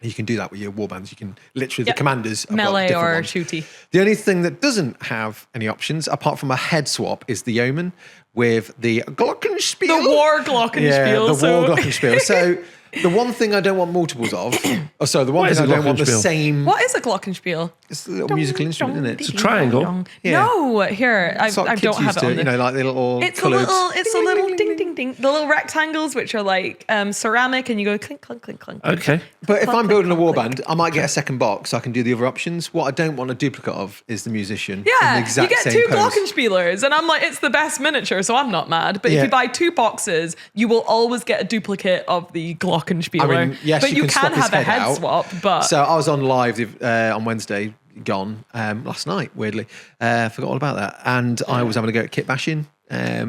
You can do that with your warbands. You can literally, the commanders have got Melee different or ones. shooty. The only thing that doesn't have any options, apart from a head swap, is the Yeoman with the Glockenspiel. The war Glockenspiel. Yeah, the so. war Glockenspiel. So the one thing I don't want multiples of, the one What is thing I a don't want the Glockenspiel? same. What is a Glockenspiel? It's a little musical instrument, isn't it? It's a triangle. Yeah. No, here I It's what I kids don't have used it to, on you the. know, like the little It's coloured. a little ding ding ding. The little rectangles which are like ceramic, and you go clink clink clink clink. Okay. But if Clunk, I'm building a clunk, clink. warband, I might get a second box so I can do the other options. What I don't want a duplicate of is the musician. in Yeah, the exact you get same 2 pose. Glockenspielers, and I'm like, it's the best miniature, so I'm not mad. But if Yeah. you buy 2 boxes, you will always get a duplicate of the Glockenspieler. I mean, yes, but you you can swap his have a head head out. swap. But So I was on live on Wednesday, last night, weirdly. Forgot all about that. And I was having to go at kit bashing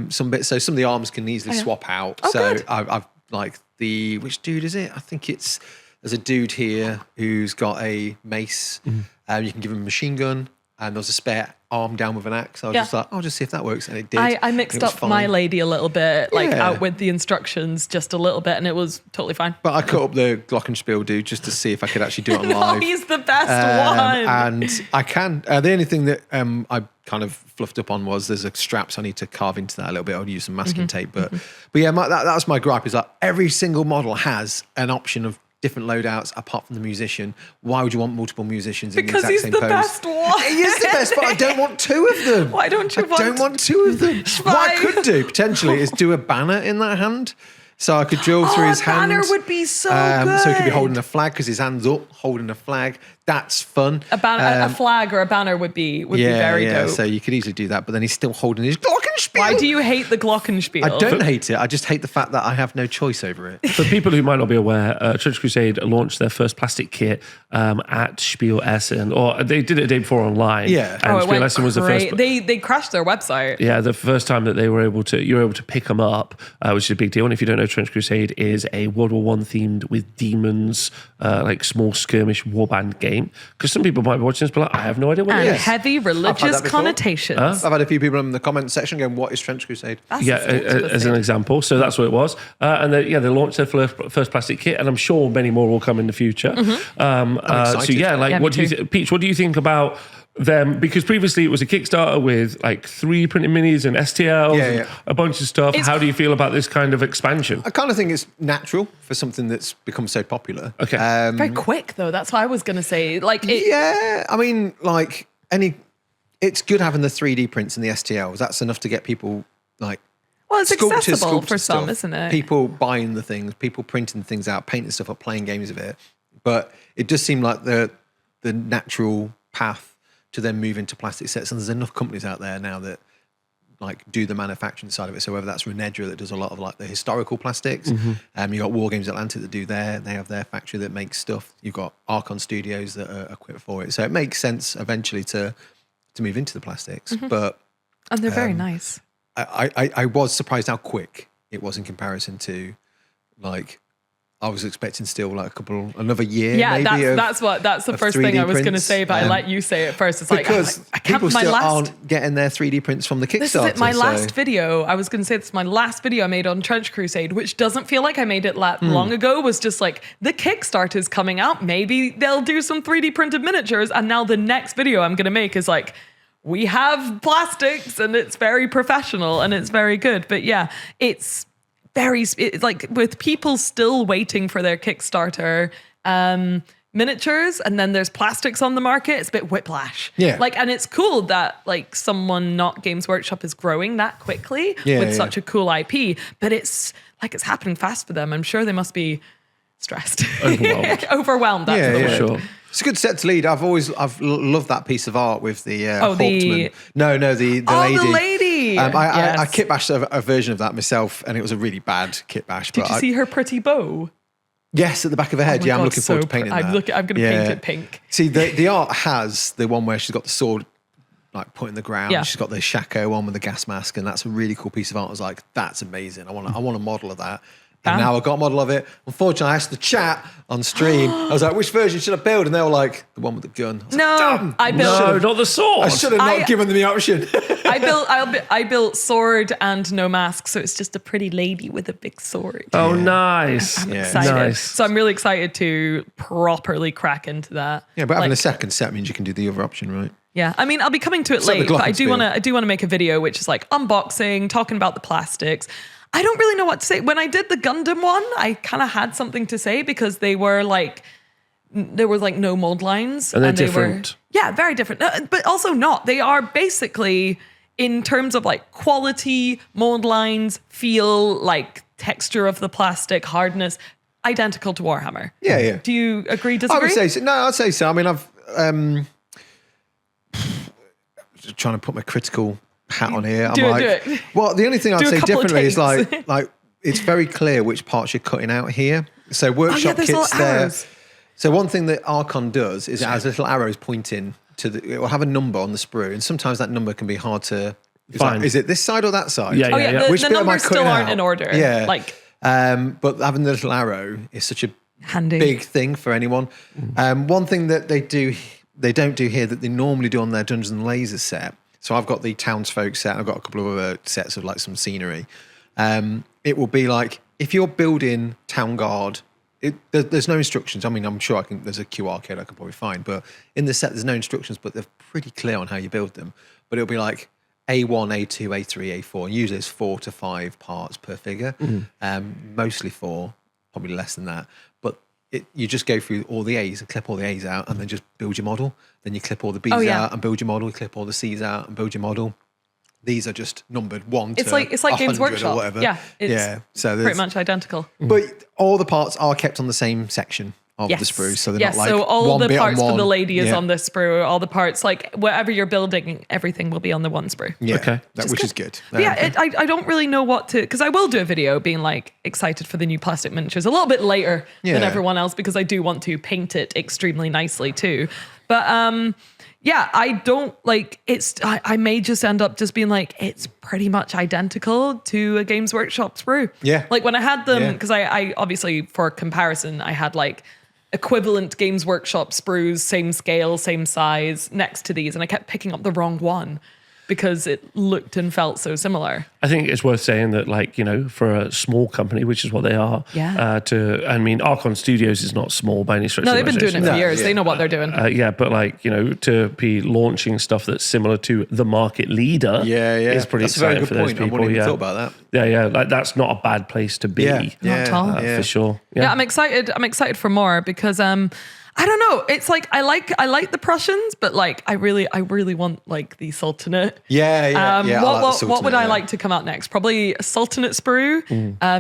some bits. So some of the arms can easily swap out. Oh, so good. I've like which dude is it? I think there's a dude here who's got a mace. Mm-hmm. You can give him a machine gun. And there was a spare arm down with an axe. I was Yeah. just like, I'll just see if that works. And it did. I and mixed it was up fine. my lady a little bit, like Yeah. out with the instructions just a little bit, and it was totally fine. But I cut up the Glockenspiel dude just to see if I could actually do it on No, live. he's the best one. And I can. The only thing that I kind of fluffed up on was there's a straps I need to carve into that a little bit. I'll use some masking tape. But yeah, that was my gripe, is that every single model has an option of different loadouts apart from the musician. Why would you want multiple musicians in Because the he's exact same the pose? best one. He is the best, but I don't want 2 of them. Why don't you I don't want 2 of them. What I could do potentially is do a banner in that hand. So I could drill through his a banner hand. would be so So he could be good. holding a flag because his hand's up, holding a flag. That's fun. A flag or a banner would be very dope. So you could easily do that, but then he's still holding his Glockenspiel. Why do you hate the Glockenspiel? I don't hate it. I just hate the fact that I have no choice over it. For people who might not be aware, Trench Crusade launched their first plastic kit at Spiel Essen, or they did it the day before online. Yeah. And it Spiel went Essen was the first. great. They crashed their website. Yeah, the first time that you were able to pick them up, which is a big deal. And if you don't know, Trench Crusade is a World War I themed with demons, like small skirmish warband game. Because some people might be watching this, but like, I have no idea what And it is. heavy religious that before. connotations. I've had a few people in the comment section going, "What is Trench Crusade?" That's Yeah, a as an example. So that's what it was. And they launched their first plastic kit, and I'm sure many more will come in the future. I'm So excited. yeah, like Yeah, me what do you too. Peach? What do you think about them? Because previously it was a Kickstarter with like 3 printed minis and STLs, Yeah, and yeah. a bunch of stuff. It's- How do you feel about this kind of expansion? I kind of think it's natural for something that's become so popular. Okay. very quick though. That's what I was gonna say. Like it, Yeah, I mean, like it's good having the 3D prints and the STLs. That's enough to get people like. well, it's Sculptors accessible sculpt for some, stuff. isn't it? People buying the things, people printing things out, painting stuff up, playing games of it. But it does seem like the natural path to then move into plastic sets. And there's enough companies out there now that like do the manufacturing side of it. So whether that's Renedra that does a lot of like the historical plastics, you got Wargames Atlantic that do they have their factory that makes stuff. You've got Archon Studios that are equipped for it. So it makes sense eventually to move into the plastics. But and they're very nice. I was surprised how quick it was in comparison to like I was expecting still like another year. Yeah, maybe that's the of first thing 3D I was going to prints. say, but I let you say it first. It's because like I can't. people My still last. aren't getting their 3D prints from the Kickstarter. This is it. My so- last video. I was going to say this is my last video I made on Trench Crusade, which doesn't feel like I made it long ago. Was just like the Kickstarter is coming out. Maybe they'll do some 3D printed miniatures, and now the next video I'm going to make is like. We have plastics and it's very professional and it's very good. But yeah, it's like with people still waiting for their Kickstarter miniatures and then there's plastics on the market, it's a bit whiplash. Yeah. Like, and it's cool that like someone not Games Workshop is growing that quickly with such a cool IP, but it's like it's happening fast for them. I'm sure they must be stressed. Overwhelmed. Overwhelmed, that's Yeah, the yeah. word. Sure. It's a good set to lead. I've loved that piece of art with the Oh, the- Hauptmann. No, the Oh, lady. the lady. I kit bashed a version of that myself, and it was a really bad kit bash. Did you see her pretty bow? Yes, at the back of her head. Oh my Yeah, I'm God, looking forward to painting that. I'm going to paint it pink. See, the art has the one where she's got the sword like put in the ground. Yeah. She's got the shako on with the gas mask, and that's a really cool piece of art. I was like, that's amazing. I want a model of that. And now I've got a model of it. Unfortunately, I asked the chat on stream. I was like, which version should I build? And they were like, the one with the gun. I was No, like, No, not the sword. I should have not given them the option. I built sword and no mask, so it's just a pretty lady with a big sword. Oh, nice. I'm Yeah. excited. Nice. So I'm really excited to properly crack into that. Yeah, but having Like, a second set means you can do the other option, right? yeah, I mean, I'll be coming to it Except the late, but I glockenspiel. do want to make a video which is like unboxing, talking about the plastics. I don't really know what to say. When I did the Gundam one, I kind of had something to say because there was like no mold lines, And they're they different. were very different, but also not. They are basically in terms of like quality, mold lines, feel, like texture of the plastic, hardness, identical to Warhammer. Yeah, yeah. Do you agree? I Disagree? would say so. No, I'd say so. I mean, I've just trying to put my critical hat on here. Do I'm it, like, do it. well, the only thing I'd Do a say couple of differently is takes. like it's very clear which parts you're cutting out here. So workshop there's kits little there. arrows. So one thing that Archon does is it has little arrows pointing to it will have a number on the sprue, and sometimes that number can be hard to Find. is it this side or that side? Yeah, Oh yeah, Which the bit am I numbers still cutting aren't out? in order. Yeah. Like But having the little arrow is such a handy. big thing for anyone. One thing that they don't do here that they normally do on their Dungeons and Lasers set. So I've got the townsfolk set. I've got a couple of other sets of like some scenery. It will be like if you're building town guard. There's no instructions. I mean, I'm sure there's a QR code I can probably find, but in the set there's no instructions, but they're pretty clear on how you build them. But it'll be like A1, A2, A3, A4. And usually it's 4 to 5 parts per figure. Mostly 4, probably less than that. But you just go through all the A's and clip all the A's out and then just build your model. Then you clip all the B's out and build your model. You clip all the C's out and build your model. These are just numbered 1 to It's like Games 100 Workshop. or whatever. Yeah, it's so pretty much identical. But all the parts are kept on the same section of Yes. the sprue, so they're not like so all one the bit on parts for one. the lady is Yeah. on this sprue. All the parts, like whatever you're building, everything will be on the one sprue. Yeah, Okay. which is good. But yeah, I don't really know what to, because I will do a video being like excited for the new plastic miniatures a little bit later than Yeah. everyone else because I do want to paint it extremely nicely too. But yeah, I don't like it's. I may just end up just being like it's pretty much identical to a Games Workshop sprue. Yeah. like when I had them Yeah. because I obviously for comparison I had like equivalent Games Workshop sprues, same scale, same size next to these, and I kept picking up the wrong one because it looked and felt so similar. I think it's worth saying that, like, you know, for a small company, which is what they are, I mean, Archon Studios is not small by any stretch. No, of they've been doing it for No, years. yeah. They know what they're doing. Yeah, but like, you know, to be launching stuff that's similar to the market leader, is pretty That's a very exciting good for those point. I people. wouldn't even Yeah, thought about that. yeah, like that's not a bad place to be. Yeah, Not at all. For sure. Yeah, I'm excited. I'm excited for more because I don't know. It's like I like the Prussians, but like I really want like the Sultanate. Yeah. What would I like to come out next? Probably a Sultanate sprue,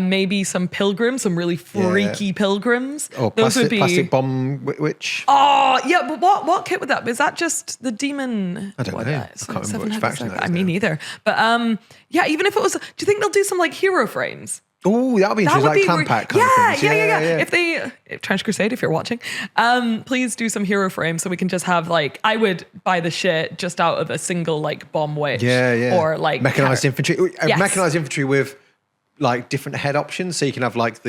maybe some pilgrims, some really freaky pilgrims. Or Those would be plastic bomb witch. Oh yeah, but what kit would that be? Is that just the demon? I don't know. I can't remember which faction that is I mean, now. neither. But yeah, even if it was, do you think they'll do some like hero frames? Oh, that would be interesting, like clan pack kind of things. Yeah. If Trench Crusade, if you're watching, please do some hero frames so we can just have like, I would buy the shit just out of a single like bomb witch. Or like mechanized infantry. Yes. Mechanized infantry with like different head options, so you can have like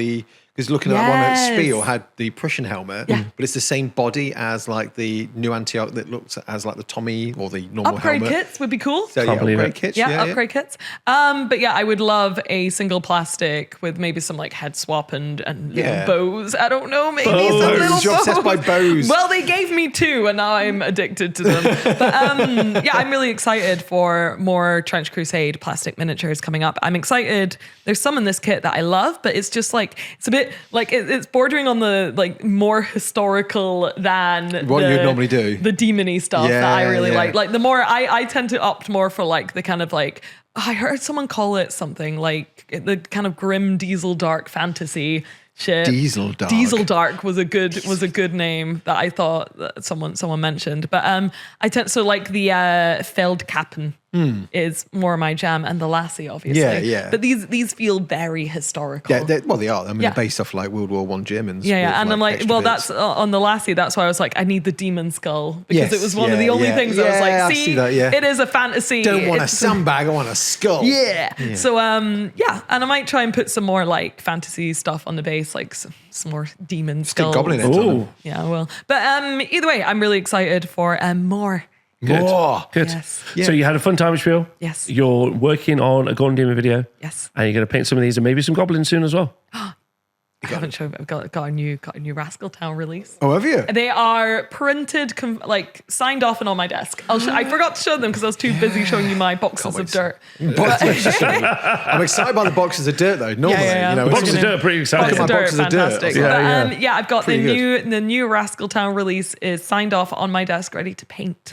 because looking at that one at Spiel had the Prussian helmet, but it's the same body as like the new Antioch that looks as like the Tommy or the normal upgrade helmet. kits would be cool. So yeah, believe upgrade it. kits. Upgrade kits. But yeah, I would love a single plastic with maybe some like head swap and little bows. I don't know, maybe some little You're obsessed by bows. Well, they gave me 2 and now I'm addicted to them. But yeah, I'm really excited for more Trench Crusade plastic miniatures coming up. I'm excited. There's some in this kit that I love, but it's just like, it's a bit like it's bordering on the like more historical than What you'd normally do. The demony stuff that I really like. Like the more I tend to opt more for like the kind of like I heard someone call it something like the kind of grim diesel dark fantasy shit. Diesel dark. Diesel dark was a good name that I thought that someone mentioned. But I tend so like the Feldkappen is more my jam, and the Lassie, obviously. Yeah, yeah. But these feel very historical. Yeah, they are. I mean, Yeah. they're based off like World War I Germans. Yeah, with, and I'm like, extra well, bits. that's on the Lassie. That's why I was like, I need the demon skull because Yes, it was one of yeah, the only yeah. things I was Yeah, like, I see, see that, yeah. it is a fantasy. Don't want a It's- sandbag, I want a skull. Yeah. So and I might try and put some more like fantasy stuff on the base, like some more demon Stick skulls. goblin heads on them. Ooh, Yeah, I will. But either way, I'm really excited for more. good. More. Good. Yes. Yeah. So you had a fun time, Spiel. Yes. You're working on a Golden Demon video. Yes. And you're going to paint some of these and maybe some goblins soon as well. I haven't shown. I've got a new Rascal Town release. Oh, have you? They are printed, signed off and on my desk. I forgot to show them because I was too busy showing you my boxes of dirt. I'm excited by the boxes of dirt though. Normally, Yeah. you know, The it's boxes of dirt are pretty exciting. Boxes of my dirt, boxes of dirt. fantastic. Yeah, But, I've got Pretty the new Rascal Town release is signed off on my desk, ready to paint.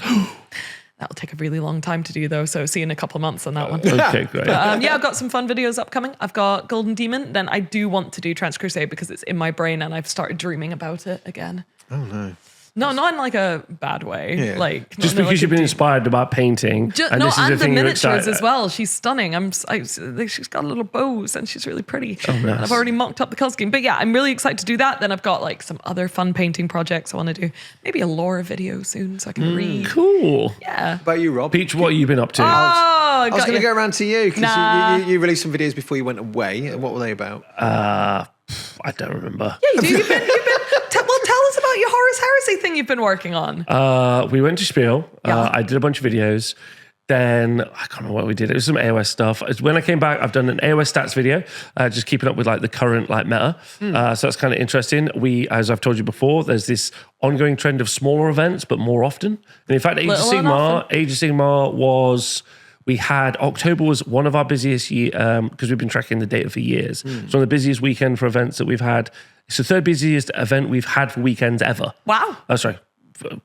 That'll take a really long time to do though, so see you in a couple of months on that one. Okay, great. I've got some fun videos upcoming. I've got Golden Demon. Then I do want to do Trans Crusade because it's in my brain and I've started dreaming about it again. Oh no. No, not in like a bad way. Yeah. Like Just no, because like you've been inspired about painting. and the thing you're miniatures excited- as well. She's stunning. She's got little bows and she's really pretty. Oh, nice. And I've already mocked up the color scheme. But yeah, I'm really excited to do that. Then I've got like some other fun painting projects I want to do. Maybe a lore video soon so I can read. Cool. Yeah. What about you, Rob? Peach, what have you been up to? I I was going to go around to you because Nah. you released some videos before you went away. What were they about? I don't remember. Yeah, you do. You've been tell us about your Horus Heresy thing you've been working on. We went to Spiel. Yeah. I did a bunch of videos. Then I can't remember what we did. It was some AOS stuff. When I came back, I've done an AOS stats video, just keeping up with like the current like meta. So that's kind of interesting. As I've told you before, there's this ongoing trend of smaller events, but more often. And in fact, Little and often. Age of Sigmar was. We had October was one of our busiest year because we've been tracking the data for years. It's one of the busiest weekend for events that we've had. It's the third busiest event we've had for weekends ever. Wow. Oh, sorry.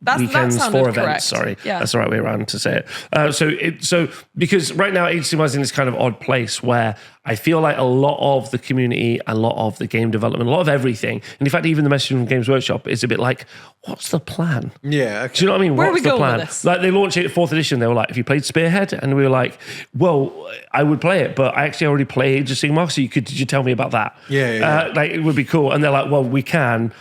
That Weekends sounded for events. correct. Sorry, Yeah. that's the right way around to say it. So because right now HCMI is in this kind of odd place where I feel like a lot of the community, a lot of the game development, a lot of everything, and in fact even the messaging from Games Workshop is a bit like, what's the plan? Yeah. Okay. Do you know what I mean? Where are What's we the going plan? with this? Like they launched it at 4th edition. They were like, "Have you played Spearhead?" And we were like, "Well, I would play it, but I actually already played Age of Sigmar. So did you tell me about that? Yeah. Like it would be cool." And they're like, "Well, we can,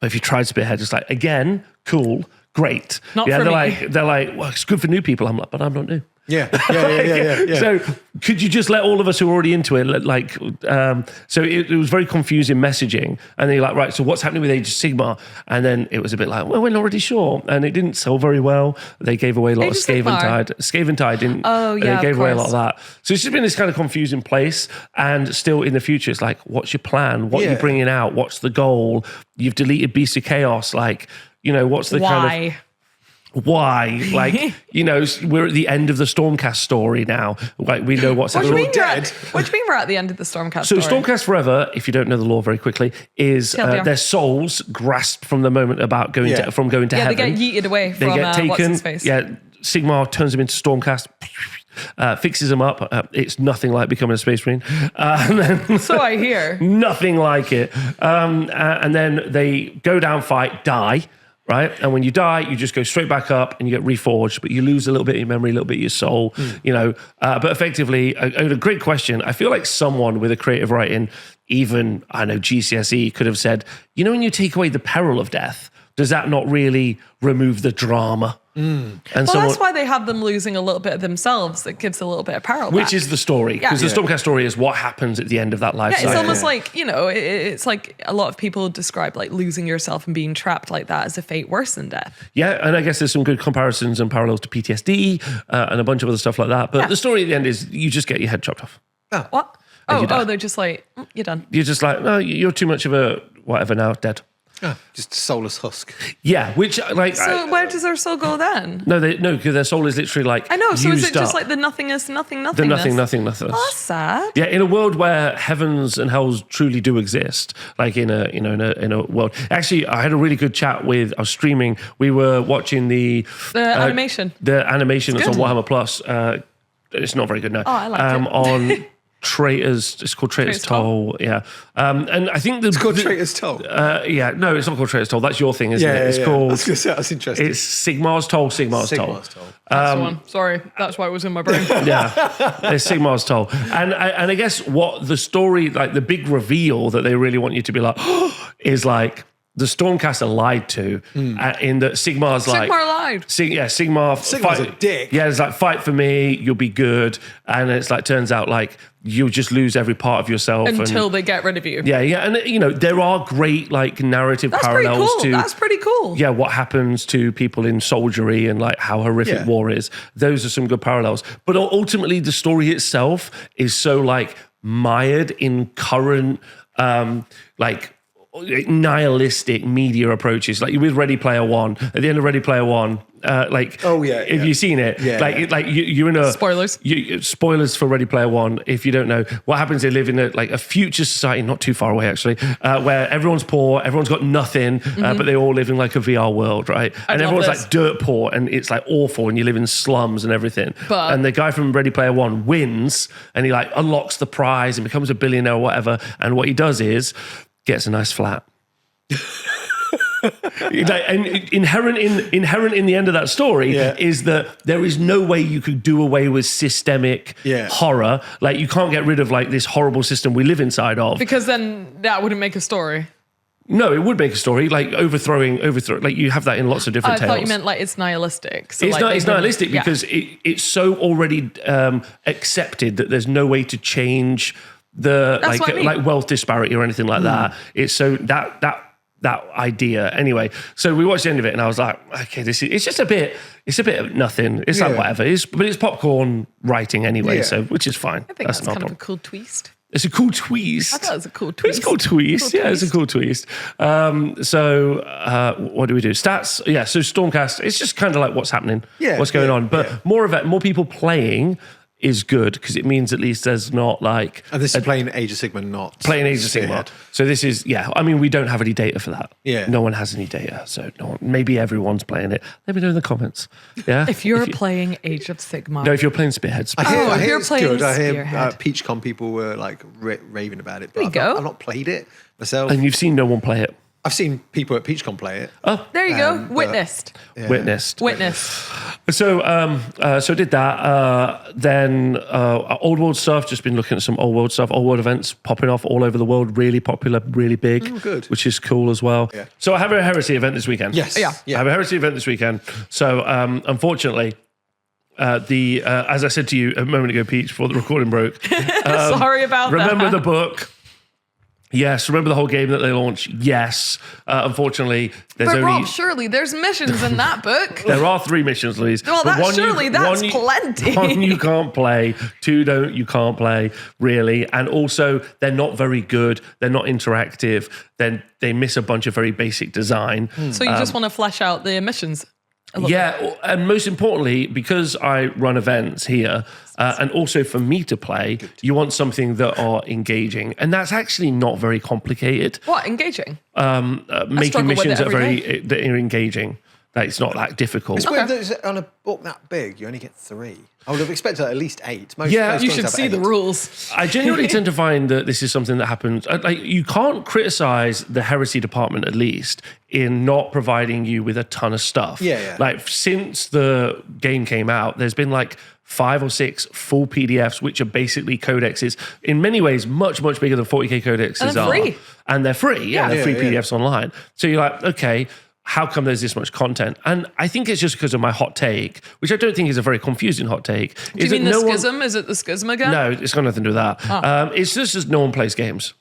but if you tried Spearhead, it's like again, cool, great. Not yeah, for they're me. like, well, it's good for new people." I'm like, "But I'm not new." Yeah. Yeah. So could you just let all of us who are already into it, so it was very confusing messaging. And then you're like, right, so what's happening with Age of Sigmar? And then it was a bit like, well, we're not really sure. And it didn't sell very well. They gave away a lot Age of of Scave and Sigmar? Tide. Scave and Tide didn't. Oh, yeah, They gave of away a lot course. of that. So it's just been this kind of confusing place. And still in the future, it's like, what's your plan? What are you Yeah. bringing out? What's the goal? You've deleted Beast of Chaos. Like, what's the kind of... Why? Why? Like, we're at the end of the Stormcast story now. Like, we know what's What do you happening. mean dead. what do you mean we're at the end of the Stormcast So story? Stormcast Forever, if you don't know the lore very quickly, is TLDR. their souls grasped from the moment about going Yeah. to from going to Yeah, they heaven. get yeeted away They from get what's taken. his face. Yeah, Sigmar turns them into Stormcast, fixes them up. It's nothing like becoming a Space Marine. And then So I hear. nothing like it. And then they go down, fight, die. Right, and when you die, you just go straight back up and you get reforged, but you lose a little bit of your memory, a little bit of your soul, But effectively, a great question. I feel like someone with a creative writing, even I know GCSE could have said, when you take away the peril of death, does that not really remove the drama? And Well, someone, that's why they have them losing a little bit of themselves. That gives a little bit of peril which back. is the story, because Yeah. the Stormcast story is what happens at the end of that life Yeah, it's cycle. almost like, it's like a lot of people describe like losing yourself and being trapped like that as a fate worse than death. Yeah, and I guess there's some good comparisons and parallels to PTSD and a bunch of other stuff like that. But Yeah. the story at the end is you just get your head chopped off. What? you die. They're just like, you're done. You're just like, no, you're too much of a whatever now, dead. Just a soulless husk. Yeah, which like So where does their soul go then? no, because their soul is literally like I know. So is used it just up. like the nothingness? the nothing? Oh, that's sad. Yeah, in a world where heavens and hells truly do exist, like in a world. Actually, I had a really good chat with. I was streaming. We were watching the Animation. The animation that's on good. Warhammer Plus. It's not very good now. Oh, I liked it. On Traitors. It's called Traitors Toll. Yeah, and I think It's called Traitor's Toll. Yeah, no, it's not called Traitors Toll. That's your thing, isn't it? It's called. I was going to say that's interesting. It's Sigmar's Toll. Sigmar's Toll. That's the one. Sorry, that's why it was in my brain. Yeah, it's Sigmar's Toll. And I guess what the story, like the big reveal that they really want you to be like, is like the Stormcaster lied to in that Sigmar's like... Sigmar lied. Sigmar's a dick. Yeah, it's like, fight for me, you'll be good. And it's like, turns out like you'll just lose every part of yourself. Until they get rid of you. Yeah. And, you know, there are great like narrative parallels to... That's pretty cool. Yeah, what happens to people in soldiery and like how horrific war is. Those are some good parallels. But ultimately, the story itself is so like mired in current like nihilistic media approaches. Like with Ready Player One, at the end of Ready Player One, if you've seen it, you're in a spoilers. Spoilers for Ready Player One. If you don't know what happens, they live in a future society, not too far away actually, where everyone's poor, everyone's got nothing, but they all live in like a VR world, right? And everyone's like dirt poor, and it's like awful, and you live in slums and everything. And the guy from Ready Player One wins, and he like unlocks the prize and becomes a billionaire or whatever. And what he does is gets a nice flat. And inherent in the end of that story is that there is no way you could do away with systemic horror. Like you can't get rid of like this horrible system we live inside of. Because then that wouldn't make a story. No, it would make a story, like overthrowing. Like you have that in lots of different tales. I thought you meant like it's nihilistic. So it's like it's nihilistic because it's so already accepted that there's no way to change the like wealth disparity or anything like that. It's so that idea anyway. So we watched the end of it and I was like, okay, it's a bit of nothing. It's like whatever. But it's popcorn writing anyway, so which is fine. I think that's kind of a cool twist. It's a cool twist. I thought it was a cool twist. It's a cool twist. Yeah, it's a cool twist. So what do we do? Stats. Yeah. So Stormcast. It's just kind of like what's happening. Yeah. What's going on? But more people playing is good because it means at least there's not like... And this is playing Age of Sigmar, not... Playing Age of Sigmar. So this is, I mean, we don't have any data for that. Yeah. No one has any data. So maybe everyone's playing it. Let me know in the comments. Yeah. If you're playing Age of Sigmar. No, if you're playing Spearhead. I hear it's good. I hear PeachCon people were like raving about it. But I've not played it myself. And you've seen no one play it. I've seen people at PeachCon play it. Oh, there you go. Witnessed. So I did that. Then old world stuff. Just been looking at some old world stuff. Old world events popping off all over the world. Really popular. Really big. Oh, good. Which is cool as well. Yeah. So I have a heresy event this weekend. Yes. Yeah. I have a heresy event this weekend. So unfortunately. As I said to you a moment ago, Peach, before the recording broke. Sorry about that. Remember the book? Yes. Remember the whole game that they launched? Yes. Unfortunately, there's only... Rob, surely there's missions in that book. There are 3 missions, Louise. Well, that's plenty. 1, you can't play. 2, you can't play, really. And also, they're not very good. They're not interactive. Then they miss a bunch of very basic design. So you just want to flesh out the missions? And most importantly, because I run events here, and also for me to play, you want something that are engaging, and that's actually not very complicated. What engaging? Making missions that are engaging. That it's not that difficult. It's weird that on a book that big, you only get 3. I would have expected at least 8. Most you should see the rules. I genuinely tend to find that this is something that happens. Like you can't criticize the heresy department, at least, in not providing you with a ton of stuff. Yeah. Like since the game came out, there's been like 5 or 6 full PDFs, which are basically codexes. In many ways, much, much bigger than 40k codexes and they're free. And they're free. Yeah, they're free PDFs online. So you're like, okay, how come there's this much content? And I think it's just because of my hot take, which I don't think is a very confusing hot take. Do you mean the schism? Is it the schism again? No, it's got nothing to do with that. Oh. It's just no one plays games.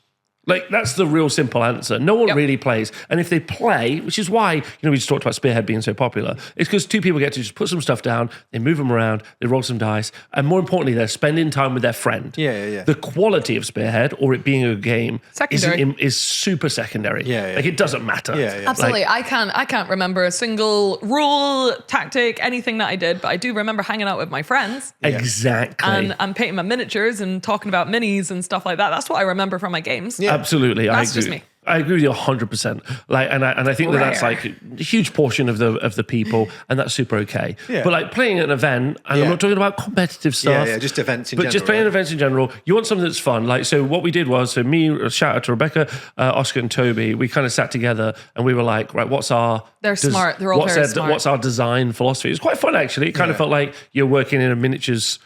Like, that's the real simple answer. No one really plays. And if they play, which is why, we just talked about Spearhead being so popular, it's because 2 people get to just put some stuff down, they move them around, they roll some dice, and more importantly, they're spending time with their friend. Yeah. The quality of Spearhead, or it being a game, is super secondary. Yeah. Like, it doesn't matter. Yeah. Absolutely. I can't remember a single rule, tactic, anything that I did, but I do remember hanging out with my friends. Yeah. Exactly. And painting my miniatures and talking about minis and stuff like that. That's what I remember from my games. Yeah. Absolutely, That's just me. I agree with you 100%. Like, and I think that's like a huge portion of the people, and that's super okay. Yeah. But like playing at an event, and I'm not talking about competitive stuff. Yeah, just events in general. But just playing events in general, you want something that's fun. Like, so what we did was, so me, shout out to Rebecca, Oscar, and Toby. We kind of sat together and we were like, right, what's our? They're smart. They're all very smart. What's our design philosophy? It was quite fun actually. It kind of felt like you're working in a miniatures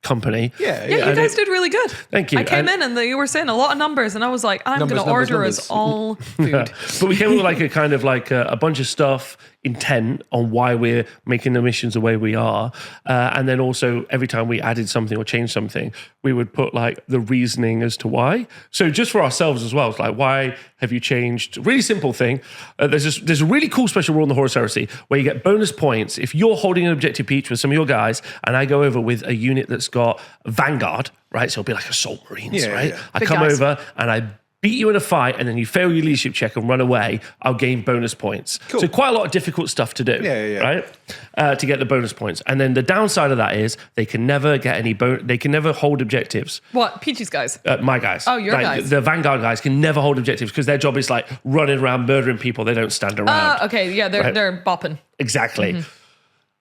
company. Yeah, you guys did really good. Thank you. I came in and you were saying a lot of numbers, and I was like, I'm going to order us all food. But we came up with like a kind of like a bunch of stuff, intent on why we're making the missions the way we are. And then also every time we added something or changed something, we would put like the reasoning as to why. So just for ourselves as well, it's like, why have you changed? Really simple thing. There's a really cool special rule in the Horus Heresy where you get bonus points if you're holding an objective Peach with some of your guys, and I go over with a unit that's got Vanguard, right? So it'll be like Assault Marines, right? I Big come guys. over and I beat you in a fight, and then you fail your leadership check and run away, I'll gain bonus points. Cool. So quite a lot of difficult stuff to do, right? To get the bonus points. And then the downside of that is they can never get any they can never hold objectives. What? Peachy's guys? My guys. Oh, your guys. The Vanguard guys can never hold objectives because their job is like running around murdering people. They don't stand around. Okay, yeah, they're bopping. Exactly.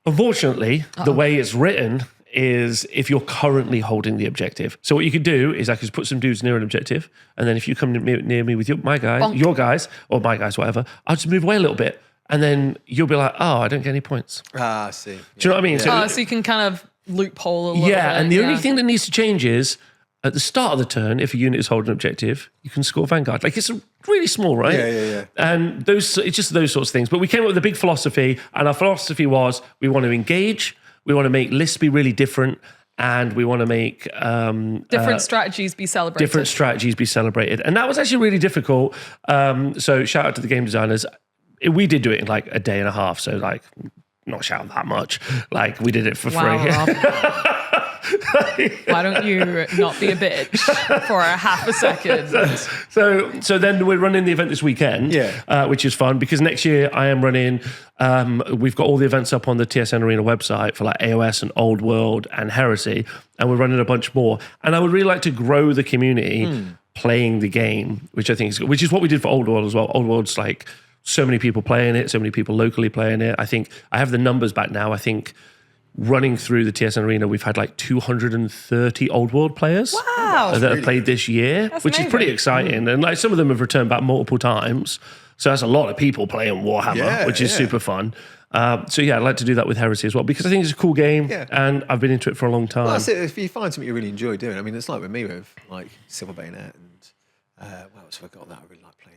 Unfortunately, the way it's written is if you're currently holding the objective. So what you could do is I could put some dudes near an objective, and then if you come near me with my guys, Bonk. your guys, or my guys, whatever, I'll just move away a little bit, and then you'll be like, oh, I don't get any points. I see. Do you know what I mean? Yeah. So you can kind of loophole a little bit. And the only thing that needs to change is at the start of the turn, if a unit is holding an objective, you can score Vanguard. Like, it's really small, right? Yeah. And it's just those sorts of things. But we came up with a big philosophy, and our philosophy was we want to engage, we want to make lists be really different, and we want to make different strategies be celebrated. Different strategies be celebrated. And that was actually really difficult. So shout out to the game designers. We did do it in like a day and a half. So like, not shout that much. Like, we did it for free. Rob. Why don't you not be a bitch for a half a second? So then we're running the event this weekend, which is fun because next year I am running. We've got all the events up on the TSN Arena website for like AOS and Old World and Heresy, and we're running a bunch more. And I would really like to grow the community playing the game, which I think is, which is what we did for Old World as well. Old World's like so many people playing it, so many people locally playing it. I think I have the numbers back now. I think running through the TSN Arena, we've had like 230 Old World players that have played this year, which is pretty exciting. And like some of them have returned back multiple times. So that's a lot of people playing Warhammer, which is super fun. So yeah, I'd like to do that with Heresy as well because I think it's a cool game and I've been into it for a long time. Well, that's it. If you find something you really enjoy doing, I mean, it's like with me with like Silver Bayonet and what else have I got that I really like playing?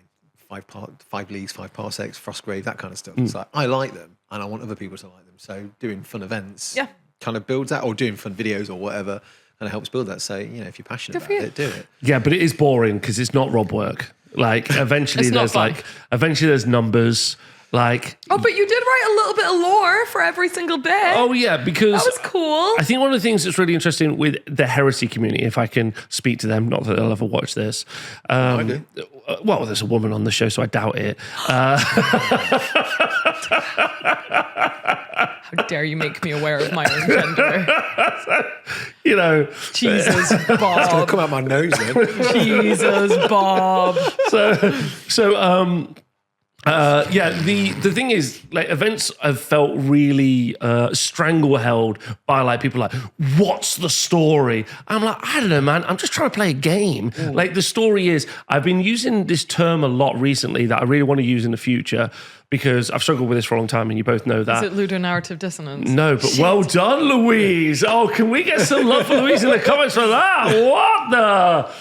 5 leagues, 5 parsecs, Frostgrave, that kind of stuff. It's like I like them and I want other people to like them. So doing fun events kind of builds that, or doing fun videos or whatever kind of helps build that. So, you know, if you're passionate about it, do it. Yeah, but it is boring because it's not Rob work. Like eventually there's numbers. Like, but you did write a little bit of lore for every single bit. Oh yeah, because that was cool. I think one of the things that's really interesting with the Heresy community, if I can speak to them, not that they'll ever watch this. I do. Well, there's a woman on the show, so I doubt it. How dare you make me aware of my own gender? You know, Jesus, Bob. It's going to come out my nose then. Jesus, Bob. The thing is, like, events have felt really strangle-held by like people like, what's the story? I'm like, I don't know, man. I'm just trying to play a game. Like, the story is, I've been using this term a lot recently that I really want to use in the future because I've struggled with this for a long time, and you both know that. Is it ludonarrative dissonance? No, but well done, Louise. Oh, can we get some love for Louise in the comments for that? What the...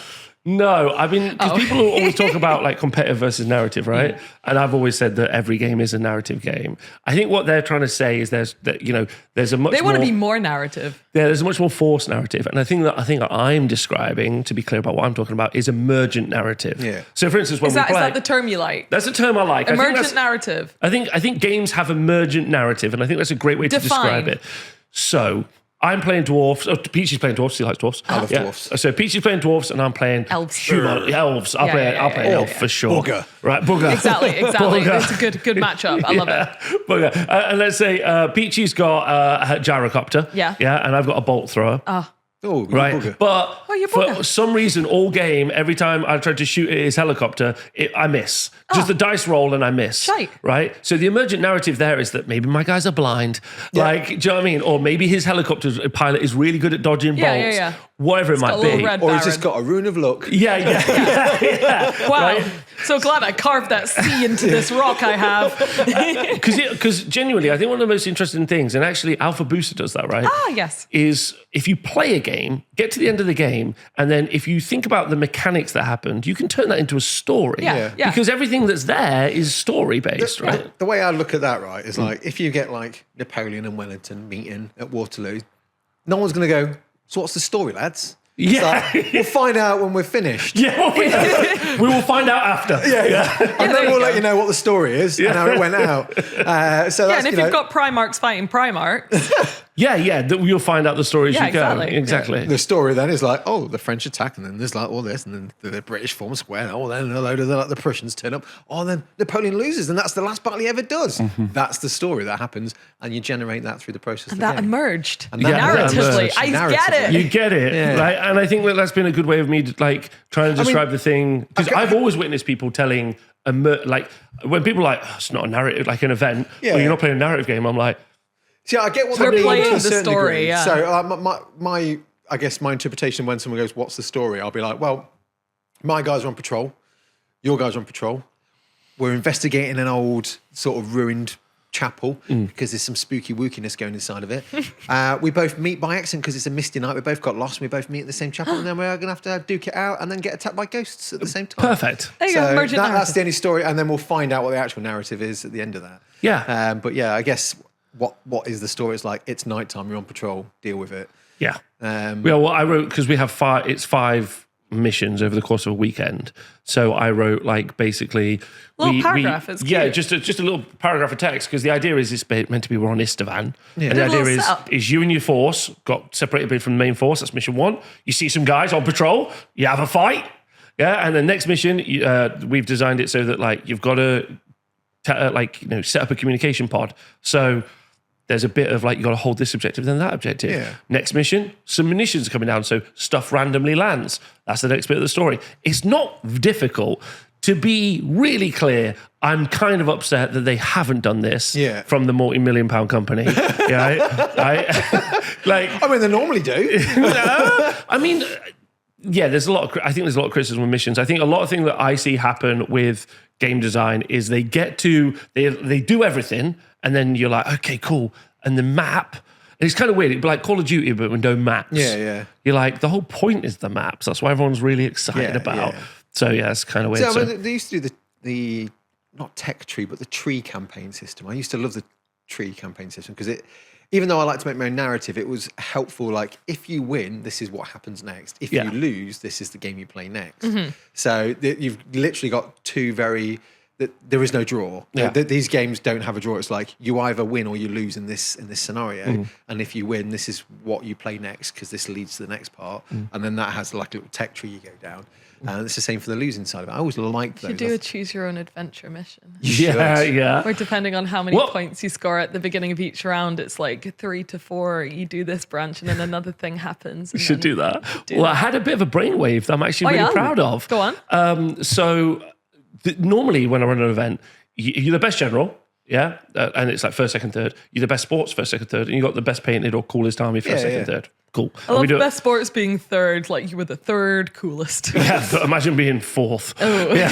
No, I mean, because people always talk about like competitive versus narrative, right? And I've always said that every game is a narrative game. I think what they're trying to say is there's a much They want to be more narrative. Yeah, there's a much more forced narrative. And I think that I'm describing, to be clear about what I'm talking about, is emergent narrative. Yeah. So for instance, when we play... Is that the term you like? That's a term I like. Emergent narrative. I think games have emergent narrative, and I think that's a great way to describe it. So... I'm playing dwarfs. Oh, Peachy's playing dwarfs. He likes dwarfs. I love dwarfs. So Peachy's playing dwarfs, and I'm playing elves. Elves. I'll play an elf for sure. Bugger. Right, bugger. Exactly. Bugger. It's a good matchup. I love it. Bugger. And let's say Peachy's got a gyrocopter. Yeah. Yeah, and I've got a bolt thrower. Oh, you right? bugger. But you for bugger. some reason, all game, every time I tried to shoot at his helicopter, I miss. Just the dice roll and I miss. Shite. Right? So the emergent narrative there is that maybe my guys are blind. Like, do you know what I mean? Or maybe his helicopter pilot is really good at dodging bolts. Yeah. Whatever it got might a little be. red Or he's Baron. just got a rune of luck. Yeah. Wow. Right? So glad I carved that C into this rock I have. Because genuinely, I think one of the most interesting things, and actually Alpha Booster does that, right? Yes. Is if you play a game, get to the end of the game, and then if you think about the mechanics that happened, you can turn that into a story. Yeah. Because everything that's there is story based, right? The way I look at that, right, is like if you get like Napoleon and Wellington meeting at Waterloo, no one's going to go, so what's the story, lads? It's Yeah. like, we'll find out when we're finished. Yeah, we will find out after. And then we'll let you know what the story is and how it went out. So that's, And if you've got Primarchs fighting Primarchs, You'll find out the story as Yeah, you go. exactly. Exactly. the story then is like, oh, the French attack, and then there's like all this, and then the British form square. Oh, then a load of the Prussians turn up. Oh, then Napoleon loses, and that's the last battle he ever does. That's the story that happens, and you generate that through the process. that of the game. emerged. And that Narratively. emerged. I get Narratively. it. You get it, Yeah. right? And I think that's been a good way of me like trying to describe the thing, because I've always witnessed people telling like when people are like, oh, it's not a narrative, like an event, Yeah. or you're not playing a narrative game. I'm like, See, I get what So they we're mean playing to a the certain story, degree. yeah. So I guess my interpretation when someone goes, "What's the story?" I'll be like, "Well, my guys are on patrol. Your guys are on patrol. We're investigating an old sort of ruined chapel because there's some spooky wookiness going inside of it. We both meet by accident because it's a misty night. We both got lost. And we both meet at the same chapel, and then we're going to have to duke it out and then get attacked by ghosts at the same time. perfect. There you go, emergent That's narrative. the only story, and then we'll find out what the actual narrative is at the end of that. Yeah. But yeah, I guess what is the story? It's like it's nighttime. You're on patrol. Deal with it. Yeah. Um, Well, I wrote, because we have five missions over the course of a weekend. So I wrote like basically Little paragraph, it's yeah, cute. just a little paragraph of text, because the idea is it's meant to be we're on Istvan. And the Good idea little is setup. you and your force got separated a bit from the main force. That's mission 1. You see some guys on patrol. You have a fight. Yeah, and the next mission, we've designed it so that like you've got to set up a communication pod. So there's a bit of like, you got to hold this objective, then that objective. Yeah. Next mission, some munitions coming down, so stuff randomly lands. That's the next bit of the story. It's not difficult. To be really clear, I'm kind of upset that they haven't done this from the multi-million-pound company. I mean, they normally do. I mean, yeah, there's a lot of, I think there's a lot of criticism with missions. I think a lot of things that I see happen with game design is they do everything, and then you're like, okay, cool. And the map, and it's kind of weird. It'd be like Call of Duty, but with no maps. Yeah. You're like, the whole point is the maps. That's why everyone's really excited about. Yeah. So yeah, it's kind of weird. So, I mean, they used to do the not tech tree, but the tree campaign system. I used to love the tree campaign system because even though I like to make my own narrative, it was helpful. Like, if you win, this is what happens next. If you lose, this is the game you play next. So you've literally got two there is no draw. Yeah. These games don't have a draw. It's like you either win or you lose in this scenario. And if you win, this is what you play next because this leads to the next part. And then that has like a little tech tree you go down. And it's the same for the losing side of it. I always liked those. You do a choose your own adventure mission. yeah. Or depending on how many points you score at the beginning of each round, it's like 3 to 4. You do this branch and then another thing happens. You should do that. I had a bit of a brainwave that I'm actually really proud of. Go on. So normally when I run an event, you're the best general, yeah? And it's like first, second, third. You're the best sports, first, second, third. And you got the best painted or coolest army, first, second, third. Cool. I love best sports being third, like you were the third coolest. Yeah, but imagine being fourth. Oh. Yeah.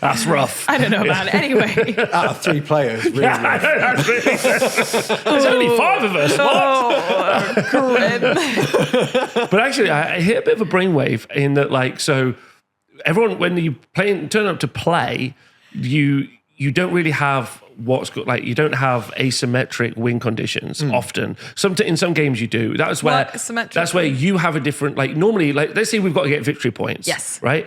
That's rough. I don't know, man. Anyway. Out of 3 players, really. There's only 5 of us. What? Grim. But actually, I hit a bit of a brainwave in that, like, so everyone, when you turn up to play, you don't really have you don't have asymmetric win conditions often. In some games you do. That's where you have a different, like normally, like let's say we've got to get victory points. Yes. Right?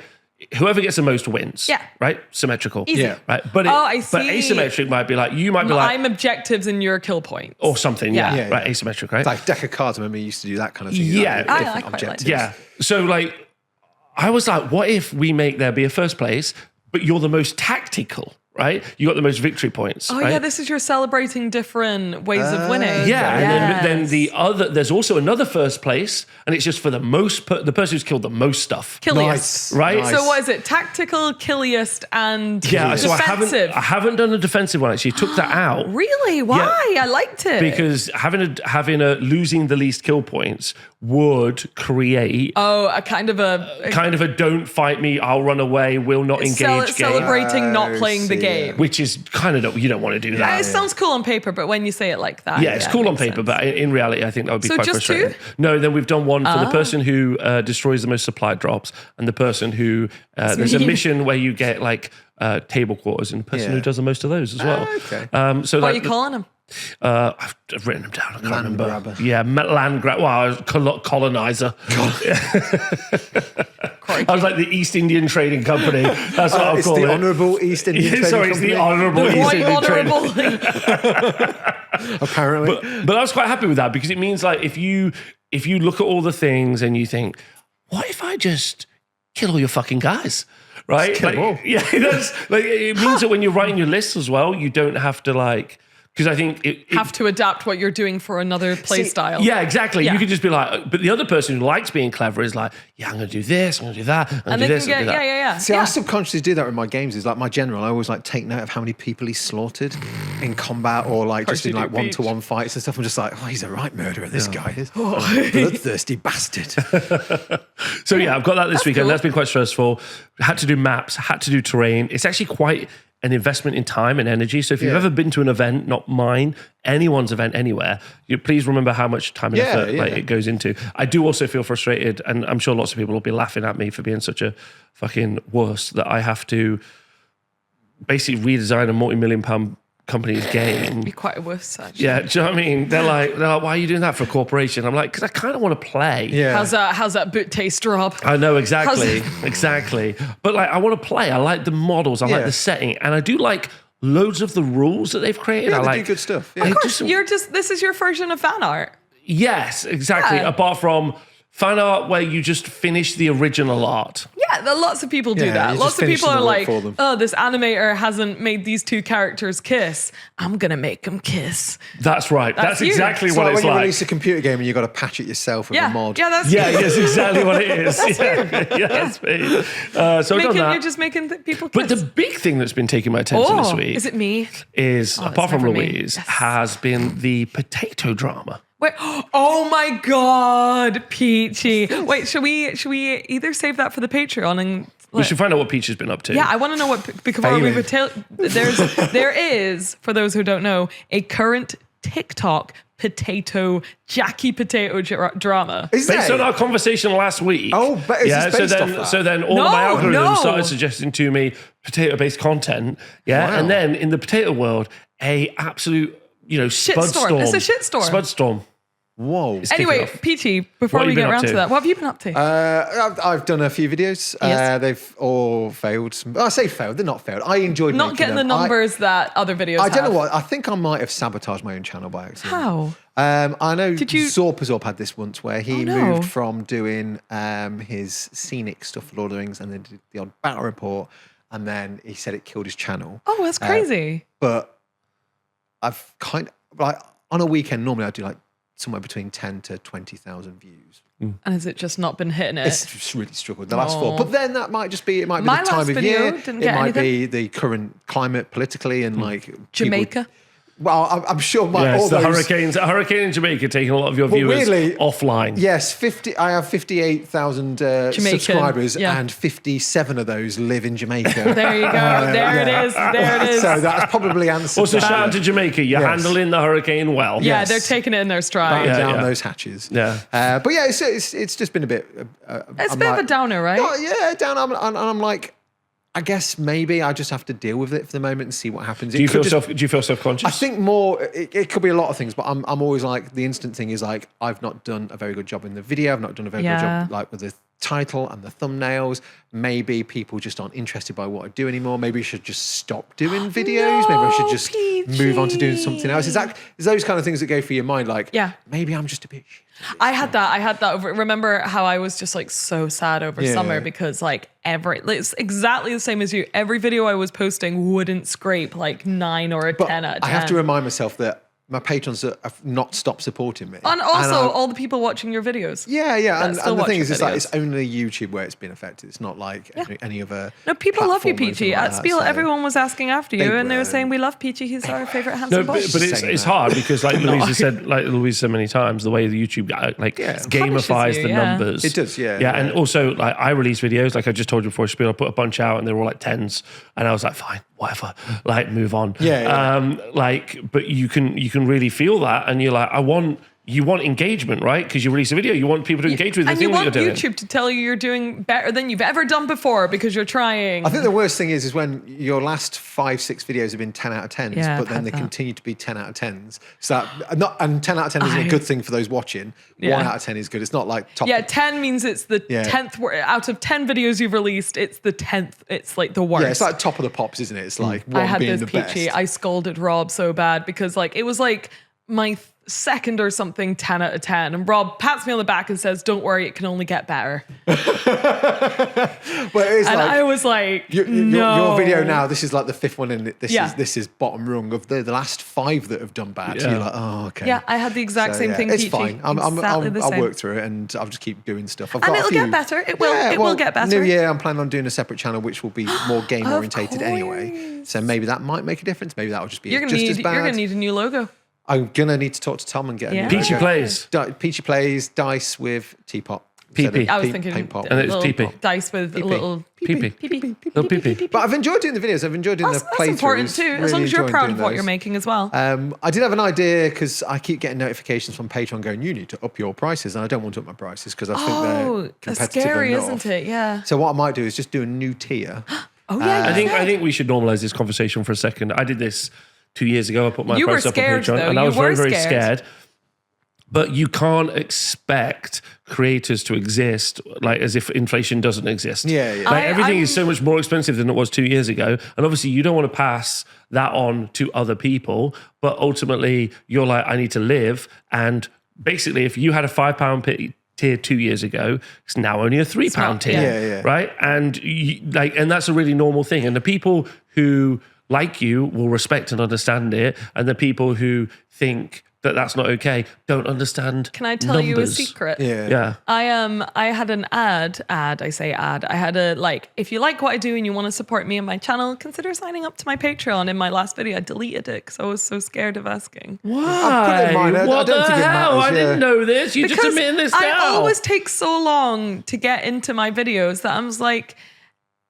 Whoever gets the most wins. Yeah. Right? Symmetrical. Easy. Yeah. Right. But I see. But asymmetric might be like, you might be like, I'm objectives and your kill points. or something. Yeah. Yeah. Right. Asymmetric, right? It's like deck of cards, I remember you used to do that kind of thing. Yeah. Like, I different quite like objectives. that. Yeah. So like, I was like, what if we make there be a first place, but you're the most tactical, right? You got the most victory points. Oh right? yeah, this is your celebrating different ways of winning. Yeah, Yes. and then the other, there's also another first place, and it's just for the the person who's killed the most stuff. Killiest. Right? Nice. So what is it? Tactical, killiest, and So defensive. I haven't done a defensive one actually. Took that out Really? Why? I liked it. because having a losing the least kill points would create a kind of a don't fight me, I'll run away, will not engage game, celebrating not I playing the see, game. which is kind of you don't want to do that. It sounds cool on paper, but when you say it like that, Yeah, it's cool it on makes paper, sense. but in reality, I think that would be So quite just frustrating. two? No, then we've done one for the person who destroys the most supply drops, and the person who there's a me. mission where you get like table quarters, and the person who does the most of those as well. okay. So What are like, you calling them? I've written them down. I can't Land remember. grabber. Yeah, land grab. Well, colonizer. I was like the East Indian Trading Company. That's what I'll It's call the it. Honourable East Indian Trading Sorry, it's Company. the Honourable East Quite Indian Trading. honourable. Apparently. But I was quite happy with that because it means like if you look at all the things and you think, what if I just kill all your fucking guys? Right? Just kill them all. Yeah, that's like it means that when you're writing your lists as well, you don't have to like because I think it Have to adapt what you're doing for another play style. yeah, exactly. Yeah. You could just be like, but the other person who likes being clever is like, yeah, I'm going to do this, I'm going to do that, I'm going And to they do this, can I'm get, going to do that. yeah. See, I subconsciously do that with my games. Is like my general. I always like take note of how many people he's slaughtered in combat or like just you in do, like Peach. one-to-one fights and stuff. I'm just like, oh, he's a right murderer. This guy is bloodthirsty bastard. So yeah, I've got that this weekend. cool. That's been quite stressful. Had to do maps, had to do terrain. It's actually quite an investment in time and energy. So if you've Yeah. ever been to an event, not mine, anyone's event anywhere, you please remember how much time and effort Yeah. it goes into. I do also feel frustrated, and I'm sure lots of people will be laughing at me for being such a fucking wuss that I have to basically redesign a multi-million-pound company's game. Be quite a wuss, actually. Yeah, do you know what I mean? They're like, why are you doing that for a corporation? I'm like, because I kind of want to play. Yeah. How's that boot taste drop? I know exactly. But like, I want to play. I like the models. I like Yeah. the setting, and I do like loads of the rules that they've created. Yeah, I they like do good stuff. I Yeah. just- This is your version of fan art. yes, exactly. Yeah. Apart from fan art where you just finish the original art. Yeah, lots of people do Yeah, that. you Lots just of finish people the are work like, for them. oh, this animator hasn't made these two characters kiss. I'm going to make them kiss. That's right. That's you. exactly It's what like it's when you like. release a computer game and you've got to patch it yourself with Yeah, a mod. yeah, that's Yeah, you. yes, exactly what it is. Yeah, that's me. So I've done You're that. just making people kiss. But the big thing that's been taking my attention this week is it me? is, apart from never me. Louise, Yes. has been the potato drama. Wait, oh my God, Peachy. Wait, should we either save that for the Patreon and We should find out what Peach has been up to. yeah, I want to know what before we Failing. would tell. There is, for those who don't know, a current TikTok Jackie Potato drama. Is Based there? on our conversation last week. Oh, but is this based off that? So then all No, of my algorithms no. started suggesting to me potato-based content. Yeah. Wow. And then in the potato world, a absolute, Shitstorm. It's a shitstorm. Spudstorm. Whoa. It's kicking Anyway, off. Peachy, before What have we you get been up around to? to that, what have you been up to? I've done a few videos. Yes. They've all failed. I say failed. They're not failed. I enjoyed Not making getting the them. numbers that other videos I don't have. know what. I think I might have sabotaged my own channel by accident. How? I know Did you- Zorpazorp had this once where he Oh, no. moved from doing his scenic stuff for Lord of the Rings and then did the odd battle report, and then he said it killed his channel. Oh, that's crazy. But I've kind of like on a weekend normally I do like somewhere between 10 to 20,000 views. And has it just not been hitting it? It's just really struggled the last Oh. four. But then that might just be, it might be My the time last of video year. didn't It get might be anything. the current climate politically and like people- Jamaica? well, I'm sure all Yes, the those. hurricanes. A hurricane in Jamaica taking a lot of your viewers weirdly- offline. Yes, I have 58,000 Jamaican, subscribers, yeah. and 57 of those live in Jamaica. There you go. There it is. There it is. So that's probably answered. Also, that. shout out to Jamaica. You're Yes. handling the hurricane well. yeah, yes. they're taking it in their stride. Batten Yeah, down yeah. those hatches. Yeah. But yeah, it's just been a bit. It's a bit of a downer, right? Oh, yeah, down. I'm like, I guess maybe I just have to deal with it for the moment and see what happens. Do you feel self-conscious? I think more. It could be a lot of things, but I'm always like the instant thing is like I've not done a very good job in the video. I've not done a very good Yeah. job like with title and the thumbnails. Maybe people just aren't interested by what I do anymore. Maybe I should just stop doing videos. Maybe I should just move on to doing something else. It's those kind of things that go through your mind. Like, maybe I'm just a bit shit. I had that. Remember how I was just like so sad over summer because like it's exactly the same as you. Every video I was posting wouldn't scrape like 9 or a 10 out of 10. I have to remind myself that my patrons have not stopped supporting me. And also all the people watching your videos. Yeah. And the thing is, it's like, it's only YouTube where it's been affected. It's not like any other. No, people love you, platform or Peachy. anything like At that, Spiel, so- everyone was asking after you, and they were were. saying, we love Peachy. He's our favorite No, handsome but boy. it's hard because, like Louise said many times, the way the YouTube gamifies the numbers. It does, yeah. Yeah, and also like I release videos, like I just told you before Spiel, I put a bunch out and they were all like 10s, and I was like, fine, whatever, like move on. But you can really feel that, and you're like, you want engagement, right? Because you release a video, you want people to engage with the thing that you're doing. And you want YouTube to tell you're doing better than you've ever done before because you're trying. I think the worst thing is when your last 5-6 videos have been 10 out of 10s, but then they continue to be 10 out of 10s. So and 10 out of 10 isn't a good thing for those watching. 1 out of 10 is good. It's not like top. Yeah, 10 means it's the 10th. Out of 10 videos you've released, it's the 10th. It's like the worst. Yeah, it's like top of the pops, isn't it? It's like one being the Peachy. best. I scolded Rob so bad because like it was like my second or something 10 out of 10, and Rob pats me on the back and says, don't worry, it can only get better. Well, it is, and like, I was like, your video now, this is like the 5th one, and this is bottom rung of the last 5 that have done bad. So you're like, oh, okay. Yeah, I had the exact same thing, It's Peachy. fine. I'll work through it, and I'll just keep doing stuff. And it'll get better. It will get better. New year, I'm planning on doing a separate channel, which will be more game orientated anyway. So maybe that might make a difference. Maybe that will just be just as bad. You're going to need a new logo. I'm going to need to talk to Tom and get a new Peachy logo. plays. Peachy plays dice with teapot. PP. I was thinking paint pot. And it's PP. Dice with a little PP. Little PP. But I've enjoyed doing the videos. I've enjoyed doing the playthroughs. That's important too, as long as you're Really proud enjoying of what doing you're those. making as well. I did have an idea because I keep getting notifications from Patreon going, you need to up your prices. And I don't want to up my prices because I think they're That's competitive scary, enough. isn't it? Yeah. So what I might do is just do a new tier. Oh yeah. I think we should normalize this conversation for a second. I did this 2 years ago. I put my You were price up on scared, Patreon, though. and I You was very, were very scared. scared. But you can't expect creators to exist like as if inflation doesn't exist. Yeah. Like everything is so much more expensive than it was 2 years ago, and obviously you don't want to pass that on to other people. But ultimately, you're like, I need to live, and basically, if you had a £5 tier 2 years ago, it's now only a £3 tier, right? And and that's a really normal thing. And the people who like you will respect and understand it, and the people who think that that's not okay don't understand. Can I tell you a numbers. secret? Yeah. I had an ad. I say ad. I had if you like what I do and you want to support me and my channel, consider signing up to my Patreon. In my last video, I deleted it because I was so scared of asking. Why? What the hell? I didn't know this. You just admitting this now. I always take so long to get into my videos that I was like,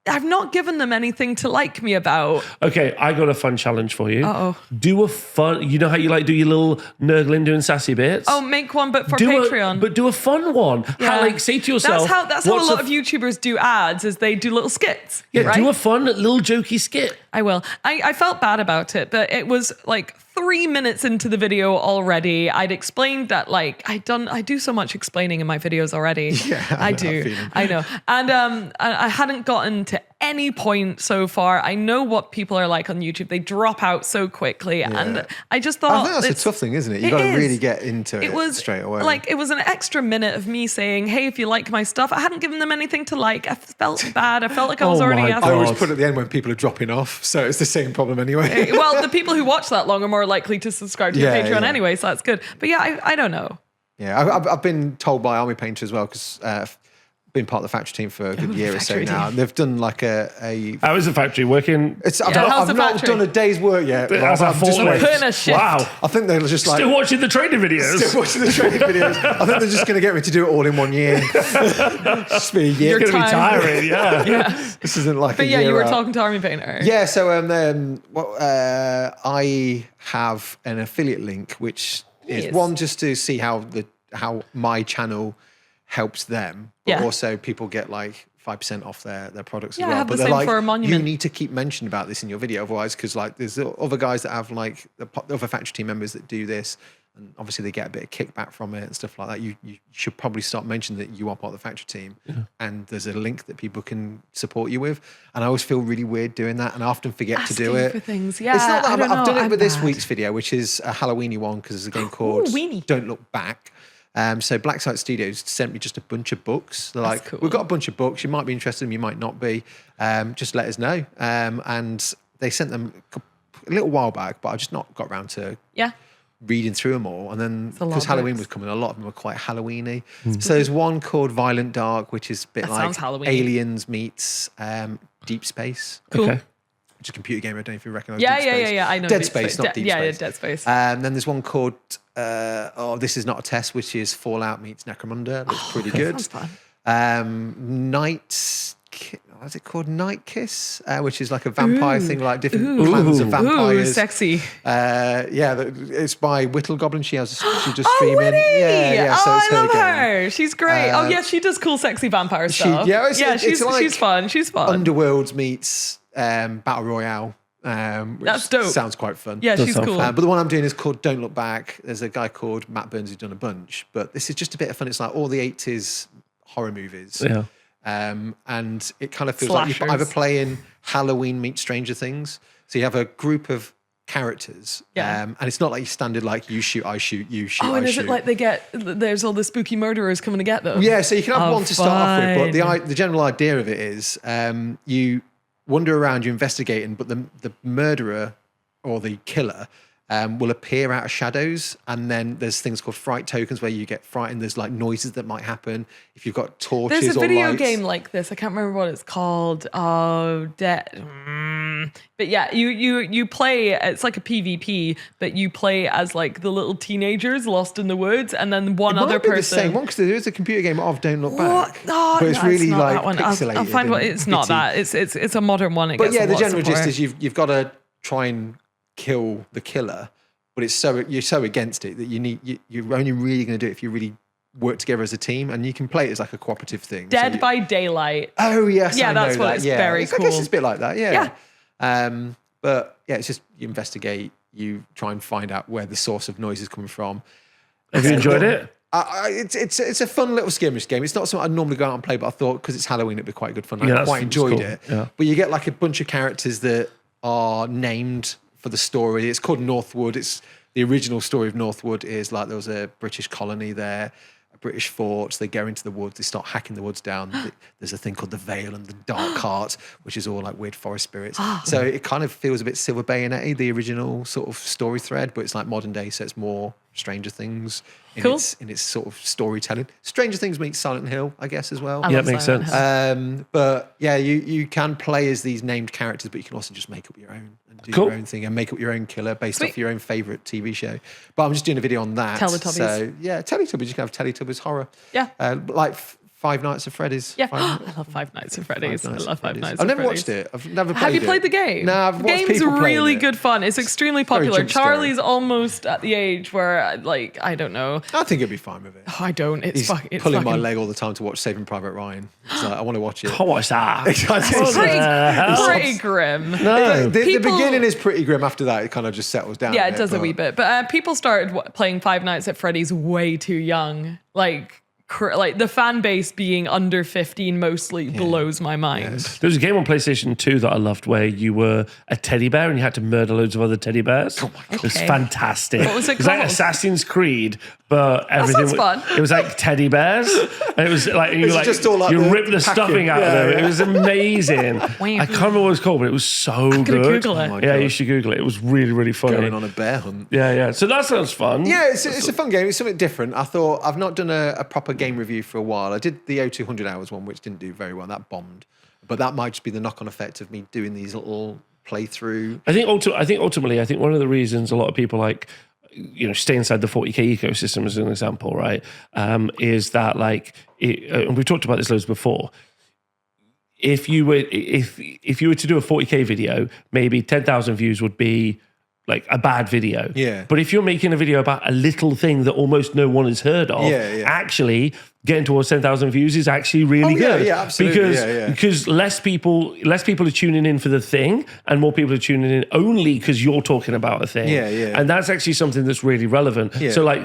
I've not given them anything to like me about. Okay, I got a fun challenge for you. Uh-oh. Do a fun, you know how you like do your little nurgling doing sassy bits? Oh, make one, but for Patreon. But do a fun one. Yeah. How, say to yourself. That's how a lot of YouTubers do ads, is they do little skits. Yeah, right? do a fun little jokey skit. I will. I felt bad about it, but it was like 3 minutes into the video already. I'd explained that I do so much explaining in my videos already. Yeah, I do. I know. And I hadn't gotten to any point so far. I know what people are like on YouTube. They drop out so quickly. Yeah. And I just thought, I think that's a tough thing, isn't it? You've got to really get into it straight away. It was an extra minute of me saying, hey, if you like my stuff. I hadn't given them anything to like. I felt bad. I felt like I was already asking. I always put at the end when people are dropping off. So it's the same problem anyway. Well, the people who watch that long are more likely to subscribe to your Patreon anyway. So that's good. But yeah, I don't know. Yeah, I've been told by Army Painter as well, because I've been part of the factory team for a good year or so now. And they've done like a How is the factory working? I've not done a day's work yet. That's I'm just putting a shift. Wow. I think they're just like... Still watching the training videos. Still watching the training videos. I think they're just going to get me to do it all in 1 year. Just be a year. It's going to be tiring, yeah. This isn't like But a year you were out. talking to Army Painter. Yeah, so I have an affiliate link, which is one just to see how my channel helps them, but also people get like 5% off their products as well. I have but the they're same like, for a monument. you need to keep mentioning about this in your video, otherwise, because like there's other guys that have like the other factory team members that do this. and obviously they get a bit of kickback from it and stuff like that. You should probably start mentioning that you are part of the factory team, and there's a link that people can support you with. And I always feel really weird doing that, and I often forget to do it. For things. Yeah, it's not that I've done it with this bad. week's video, which is a Halloweeny one, because there's a game called weenie. Don't Look Back. So Black Site Studios sent me just a bunch of books. They're like, cool. we've got a bunch of books. You might be interested in them, you might not be. Just let us know. And they sent them a little while back, but I just not got around to reading through them all. And then because Halloween was coming, a lot of them were quite Halloweeny. So there's one called Violent Dark, which is a bit like Aliens meets Deep Space. Cool. Okay. Which is a computer game. I don't know if you recognise Yeah, Deep Space. yeah. I know. Dead Space, not Deep Space. Yeah, Dead Space. Then there's one called This Is Not a Test, which is Fallout meets Necromunda. Looks pretty good. Sounds fun. What's it called? Night Kiss, which is like a vampire thing, like different clans of vampires. Ooh, sexy. It's by Whittle Goblin. She just streaming. Whitty! Yeah. So it's I love game. her. She's great. she does cool, sexy vampire stuff. It's like she's fun. She's fun. Underworlds meets Battle Royale. Which That's dope. Sounds quite fun. Yeah, she's cool. But the one I'm doing is called Don't Look Back. There's a guy called Matt Burns who's done a bunch, but this is just a bit of fun. It's like all the 80s horror movies. Yeah. And it kind of feels like you're either playing Halloween meets Stranger Things. So you have a group of characters. And it's not like your standard, like you shoot, I shoot, you shoot, I shoot. Oh, and is it like there's all the spooky murderers coming to get them? Yeah, so you can have one to start off with, but the general idea of it is you wander around, you're investigating, but the murderer or the killer will appear out of shadows, and then there's things called fright tokens where you get frightened. There's like noises that might happen if you've got torches or lights. There's a video game like this. I can't remember what it's called. Oh, but yeah, you play. It's like a PvP, but you play as like the little teenagers lost in the woods, and then one other person. The same one, because there is a computer game of Don't Look Back. Oh, but it's really not like that one. pixelated. I'll find what it's not that. It's a modern one. But yeah, the general gist is you've got to try and kill the killer, but you're so against it that you're only really going to do it if you really work together as a team, and you can play it as like a cooperative thing. Dead by Daylight. Oh yes, yeah, that's what that. it's very cool. I guess it's a bit like that. Yeah. But yeah, it's just you investigate, you try and find out where the source of noise is coming from. Have you enjoyed it? It's a fun little skirmish game. It's not something I'd normally go out and play, but I thought because it's Halloween, it'd be quite good fun. I quite enjoyed it. Yeah. But you get like a bunch of characters that are named for the story. It's called Northwood. It's the original story of Northwood is like there was a British colony there, a British fort. So they go into the woods, they start hacking the woods down. There's a thing called the Vale and the Dark Heart, which is all like weird forest spirits. So it kind of feels a bit Silver Bayonet-y, the original sort of story thread, but it's like modern day, so it's more Stranger Things in its sort of storytelling. Stranger Things meets Silent Hill, I guess, as well. Yeah, it makes sense. But yeah, you can play as these named characters, but you can also just make up your own and do your own thing and make up your own killer based off your own favourite TV show. But I'm just doing a video on that. Teletubbies. So yeah, Teletubbies. You can have Teletubbies horror. Yeah. Like Five Nights at Freddy's. Yeah, I love Five Nights at Freddy's. I love Five Nights at Freddy's. I've never watched it. I've never played it. Have you played the game? No, I've watched the game's people playing really it. good fun. It's extremely popular. jump scary. Charlie's almost at the age where, like, I don't know. I think it'd be fine with it. Oh, I don't. It's He's pulling my leg all the time to watch Saving Private Ryan. So I want to watch it. Can't watch that. It's pretty grim. No. The beginning is pretty grim. After that, it kind of just settles down. Yeah, it does a wee bit. But people started playing Five Nights at Freddy's way too young. Like the fan base being under 15 mostly blows my mind. Yes. There was a game on PlayStation 2 that I loved where you were a teddy bear and you had to murder loads of other teddy bears. Oh my God. It was fantastic. What was it It was like called? Assassin's Creed, but everything sounds fun. It was like teddy bears. And it was like you just all like you the rip the packing. stuffing out of them. It was amazing. I can't remember what it was called, but it was so good. Google it. Oh my Yeah, God. you should Google it. It was really, really funny. Going on a bear hunt. Yeah. So that sounds fun. Yeah, it's a fun game. It's something different. I thought I've not done a proper game review for a while. I did the 0200 hours one, which didn't do very well. That bombed. But that might just be the knock-on effect of me doing these little playthrough. I think ultimately, one of the reasons a lot of people stay inside the 40k ecosystem as an example, right? Is that and we've talked about this loads before. If you were to do a 40k video, maybe 10,000 views would be like a bad video. Yeah. But if you're making a video about a little thing that almost no one has heard of, actually getting towards 10,000 views is actually really good. Yeah, absolutely. Because less people are tuning in for the thing, and more people are tuning in only because you're talking about a thing. And that's actually something that's really relevant. So like,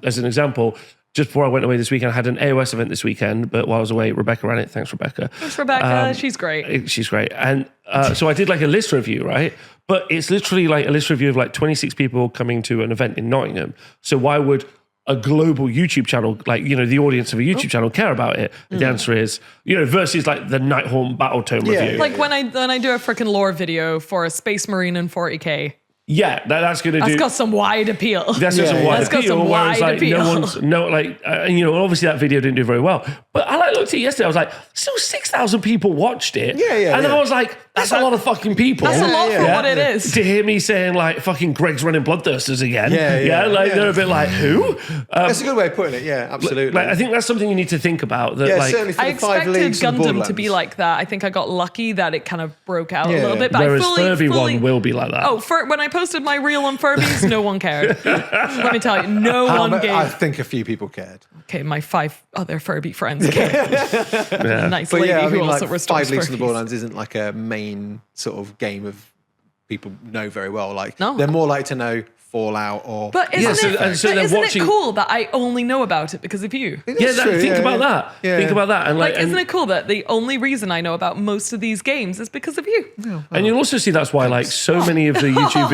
as an example, just before I went away this weekend, I had an AOS event this weekend, but while I was away, Rebecca ran it. Thanks, Rebecca. Thanks, Rebecca. She's great. She's great. And so I did like a list review, right? But it's literally like a list review of like 26 people coming to an event in Nottingham. So why would a global YouTube channel, like, you know, the audience of a YouTube channel care about it? The answer is, you know, versus like the Nighthawk Battletome review. Like when I do a freaking lore video for a Space Marine in 40K. Yeah, that's going to do. That's got some wide appeal. That's got some wide appeal. Whereas like you know, obviously that video didn't do very well. But I like looked at it yesterday. I was like, still 6,000 people watched it. And then I was like, that's a lot of fucking people. That's a lot for what it is. To hear me saying like fucking Greg's running Bloodthirsters again. They're a bit like, who? That's a good way of putting it. Yeah, absolutely. Like, I think that's something you need to think about. That, like, certainly for I the 5 expected leagues and Gundam Borderlands. to be like that. I think I got lucky that it kind of broke out a little bit. But whereas I Furby one will be like that. Oh, when I posted my reel on Furbies, no one cared. Let me tell you, no one gave. I think a few people cared. Okay, my 5 other Furby friends cared. Nice But lady I who mean, also like, restores 5 Leagues in the Furbies. Borderlands isn't like a main sort of game of people know very well. Like No. they're more like to know Fallout or. But isn't, they're watching. it cool that I only know about it because of you? That's true, Think about that. Yeah. Think about that. And Like, like, isn't it cool that the only reason I know about most of these games is because of you? and you'll also see that's why like so many of the YouTube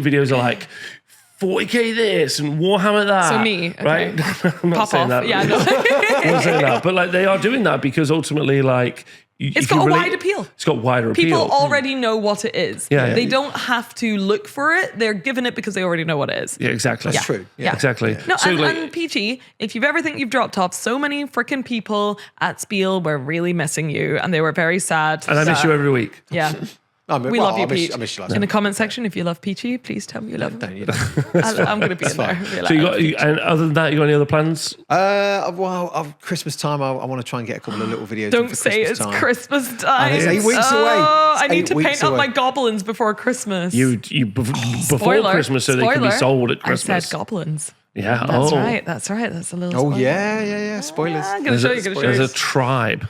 videos are like 40k this and Warhammer that. So me, okay. Right? I'm not Pop saying off. that. Yeah, no. I'm not saying that. But like they are doing that because ultimately like It's got a wide appeal. It's got wider appeal. People already know what it is. Yeah. They don't have to look for it. They're given it because they already know what it is. Yeah, exactly. That's true. Yeah. Exactly. No, So, and Peachy, if you've ever think you've dropped off, so many freaking people at Spiel were really missing you, and they were very sad. and I miss you every week. Yeah. We love you, Peach. I miss you In the comment section, if you love Peachy, please tell me you love him. Don't you know? I'm going to be in there. Be like, So and other than that, you got any other plans? Well, Christmas time, I want to try and get a couple of little videos. don't for say Christmas it's time. Christmas time. It's 8 weeks away. I It's need 8 to weeks paint up away. my goblins before Christmas. Before Spoiler. Christmas, so they can be Spoiler. sold at Christmas. I said goblins. Yeah. That's right. That's right. That's a little. Oh spoiler. yeah. Spoilers. I'm gonna show you. There's a tribe.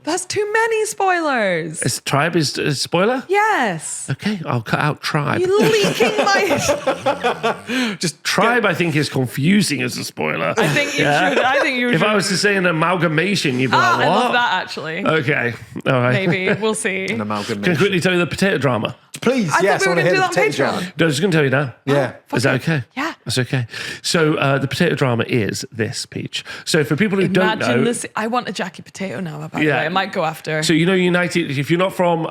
That's too many spoilers. Is tribe is a spoiler? Yes. Okay, I'll cut out tribe. You're leaking my. Just Tribe, I think, is confusing as a spoiler. I think you should. I think you If should. I was to say an amalgamation, you'd be like, what? I love that actually. Okay, all right. Maybe we'll see. an Can I amalgamation. quickly tell you the potato drama? Please, I yes, thought I we want were to going to hear do the that on potato Patreon. jar. No, I was just going to tell you now. Yeah. Is that okay? Yeah. That's okay. So the potato drama is this, Peach. So for people who don't Imagine know... this. I want a Jackie Potato now. By the Yeah. way, I might go after. So you know United, if you're not from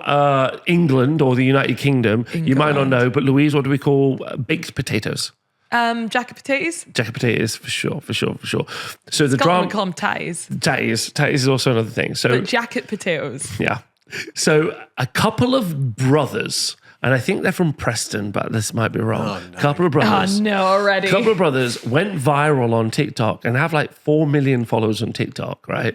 England or the United Kingdom, you might not know, but Louise, what do we call baked potatoes? Jackie Potatoes. Jacket potatoes, for sure. So the Scotland drama... we call them ties, Tatties is also another thing. So but jacket potatoes. yeah. So a couple of brothers, and I think they're from Preston, but this might be wrong. no. Couple of brothers. Oh no, already. A couple of brothers went viral on TikTok and have like 4 million followers on TikTok, right?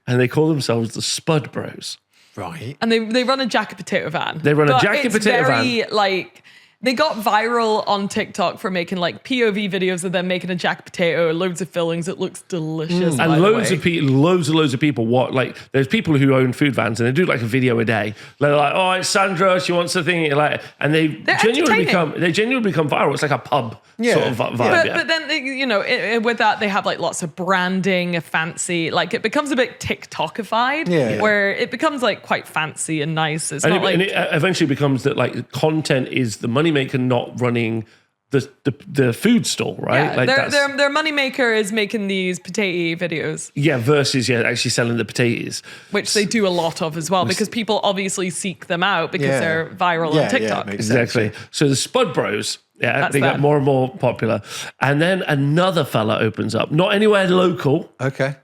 And they call themselves the Spud Bros. Right. And they run a jacket potato van. They run a But jacket it's potato very, van. like, they got viral on TikTok for making like POV videos of them making a jacket potato, loads of fillings. It looks delicious. by And the loads way. of people, loads of people. What like? There's people who own food vans and they do like a video a day. They're like, "Oh, it's Sandra. She wants something." Like, and They're genuinely entertaining. become viral. It's like a pub sort of vibe. But then, with that, they have like lots of branding, a fancy, like it becomes a bit TikTokified, Yeah. where it becomes like quite fancy and nice. It's And not it eventually becomes that like content is the moneymaker, not running the food stall, right? yeah, Like their moneymaker is making these potato videos, versus actually selling the potatoes. which they do a lot of as well, because people obviously seek them out because Yeah. they're viral Yeah, on TikTok. makes sense. Exactly. So the Spud Bros, That's they get them. more and more popular. And then another fella opens up, not anywhere local. Okay.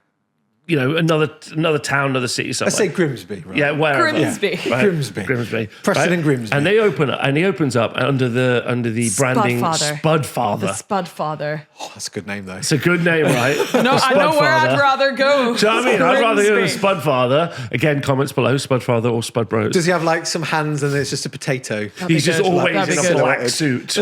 another town, another city somewhere. Let's say Grimsby, right? Yeah, wherever. Grimsby. Yeah, right. Grimsby. Preston and Grimsby. And they open up, and he opens up under the branding Spudfather. The Spudfather. Oh, that's a good name, though. It's a good name, right? No, I know where I'd rather go. Do you know what I mean? I'd rather go to Grimsby. Spudfather. Again, comments below, Spudfather or Spud Bros. Does he have like some hands and it's just a potato? He's just good. always That'd in be a good. black suit.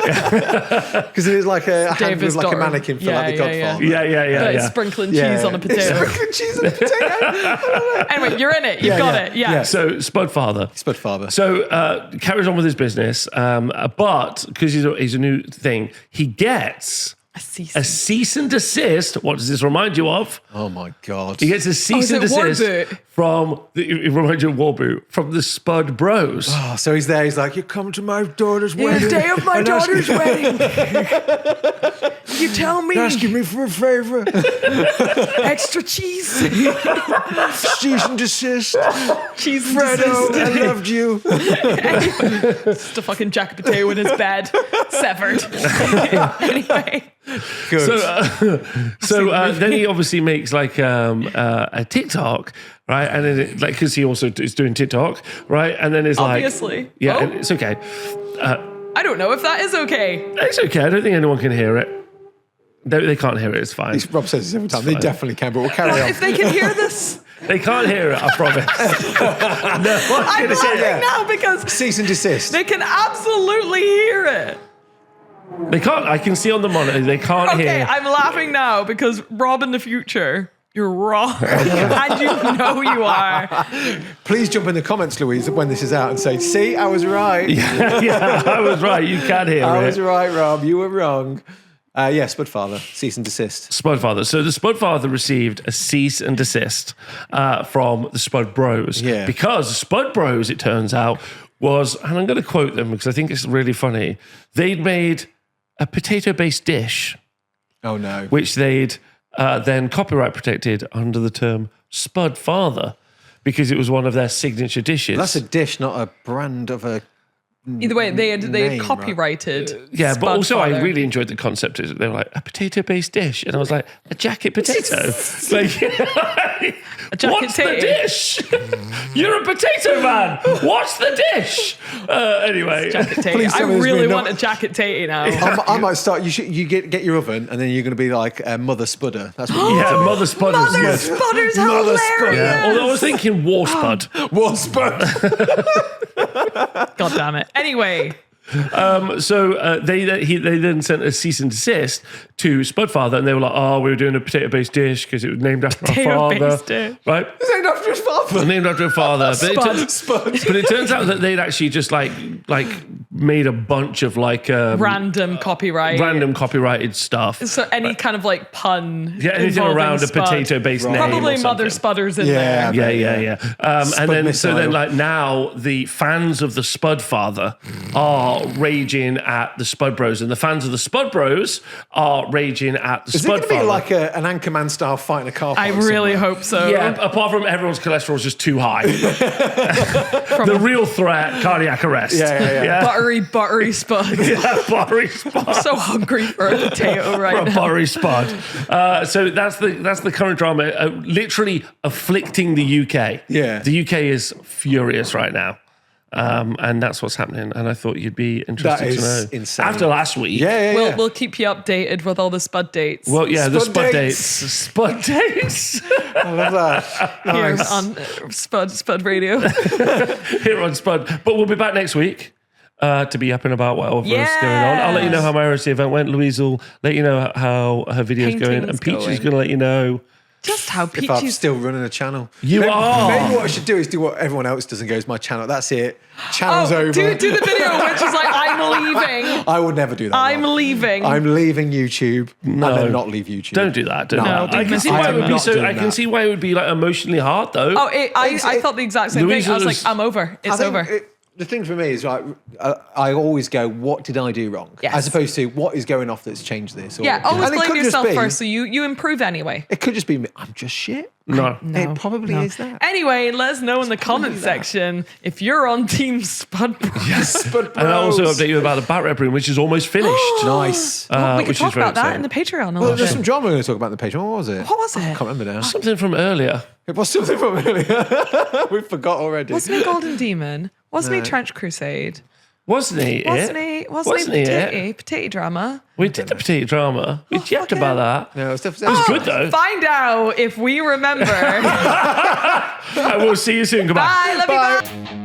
Because it is like a hand Davis with like a daughter. mannequin for Yeah, like the yeah, yeah. Godfather. Yeah. Sprinkling cheese on a potato. Sprinkling cheese on a potato. Anyway, you're in it. You've got it. Yeah. So Spudfather. Spudfather. So carries on with his business, but because he's a new thing, he gets a cease and desist. What does this remind you of? Oh my God. He gets a cease and desist from it reminds you of Warboot from the Spud Bros. Oh, so he's there. He's like, "You come to my daughter's wedding. The day of my daughter's wedding. You tell me. Asking me for a favor. Extra cheese. Cease and desist. Cheese and Fredo, desist. I loved you. Just a fucking jacket potato in his bed. Severed. Anyway. Good. So then he obviously makes like a TikTok, right? And then it, like because he also is doing TikTok, right? And then it's Obviously. like, yeah, Oh. and it's okay. I don't know if that is okay. It's okay. I don't think anyone can hear it. They can't hear it. It's fine. Rob says this every time. They definitely can, but we'll carry on. If they can hear this, They can't hear it. I promise. No, I'm laughing now because Cease and desist. they can absolutely hear it. They can't. I can see on the monitor. They can't Okay, hear. I'm laughing now because Rob in the future, you're wrong. And you know you are. Please jump in the comments, Louise, when this is out and say, "See, I was right. Yeah, I was right. You can hear I it. was right, Rob. You were wrong." Yes, Spudfather. Cease and desist. Spudfather. So the Spudfather received a cease and desist from the Spud Bros. Yeah. Because the Spud Bros, it turns out, was, and I'm going to quote them because I think it's really funny, they'd made a potato-based dish, Oh, no. which they'd then copyright protected under the term Spudfather because it was one of their signature dishes. That's a dish, not a brand of a... Either way, they had Name, copyrighted. Yeah, but also I Spudfather. really enjoyed the concept. They were like, a potato-based dish. And I was like, a jacket potato? Like, A jacket what's the titty. dish? You're a potato man. What's the dish? Anyway. Jacket tatey. Please I tell me there's really been want a jacket tatey now. I might start... You get your oven, and then you're going to be like Mother Spudder. That's what you Yeah, Mother Spudders. Mother Yeah. Spudder's Mother hilarious. Spudder. Yeah. Although I was thinking War Spud. What Spud? God damn it. Anyway, So they then sent a cease and desist to Spudfather, and they were like, "Oh, we were doing a potato-based dish because it was named after our father, Potato-based dish. right? It's named after his father. Named after a father." But Spud. but it turns out that they'd actually just like made a bunch of like random copyright. random copyrighted stuff. So any kind of like pun. Yeah, anything involving around a Spud. potato-based name. Probably or Mother something. Spudders in Yeah. there. Yeah. And then so then missile. like now the fans of the Spudfather are raging at the Spud Bros, and the fans of the Spud Bros are raging at the Is it going to be Spudfather. like an Anchorman style fight in a car I park really somewhere? hope so. Yeah, apart from everyone's cholesterol is just too high. The real threat, cardiac arrest. Yeah. Buttery Spud. Yeah, buttery spud. So hungry for a potato right For a now. buttery spud. So that's the current drama, literally afflicting the UK. Yeah. The UK is furious right now. And that's what's happening. And I thought you'd be interested That to know. is insane. After last week. Yeah. We'll keep you updated with all the Spud dates Well, yeah, the Spud spud dates. dates. Spud dates. I love that. here Nice. on Spud Radio. Here on Spud. But we'll be back next week. To be up and about whatever's going on. I'll let you know how my RSC event went. Louise will let you know how her video's going. And Painting's Peachy's going. going to let you know. Just how If I'm Peachy's. still running a channel. You are. Maybe what I should do is do what everyone else does and goes, my channel, that's it. Channel's over. do the video which is like, I'm leaving. I would never do that. I'm Rob. leaving. I'm leaving YouTube. No. And then not leave YouTube. Don't do that. Don't No, do that. don't I can mess see with why it it. would be Not so. doing I can that. see why it would be like emotionally hard though. I thought the exact same Louise thing. I was was- like, I'm over. It's over. the thing for me is like I always go, what did I do wrong? Yes. As opposed to what is going off that's changed this. Or, Yeah, always and it blame could just yourself be- first, so you improve anyway. It could just be me. I'm just shit. No. It probably is that. Anyway, let us know in the comment that. section if you're on Team Spud Bros. Yes, but And I also update you about the Bat Rep room, which is almost finished. Nice. we could which talk is very about that exciting. in the Patreon. Well, there's some drama we're going to talk about in the page. What was it? What was I it? can't remember now. Something from earlier. It was something from earlier. We forgot already. Wasn't he Golden Demon? Wasn't he Trench Crusade? Wasn't he? Wasn't it? he? Wasn't he it? Potato? Potato drama? We did the petite drama. We yapped fucking- about that. No, it's It was good though. Find out if we remember. And we'll see you soon. Goodbye. Bye. Love you. Bye.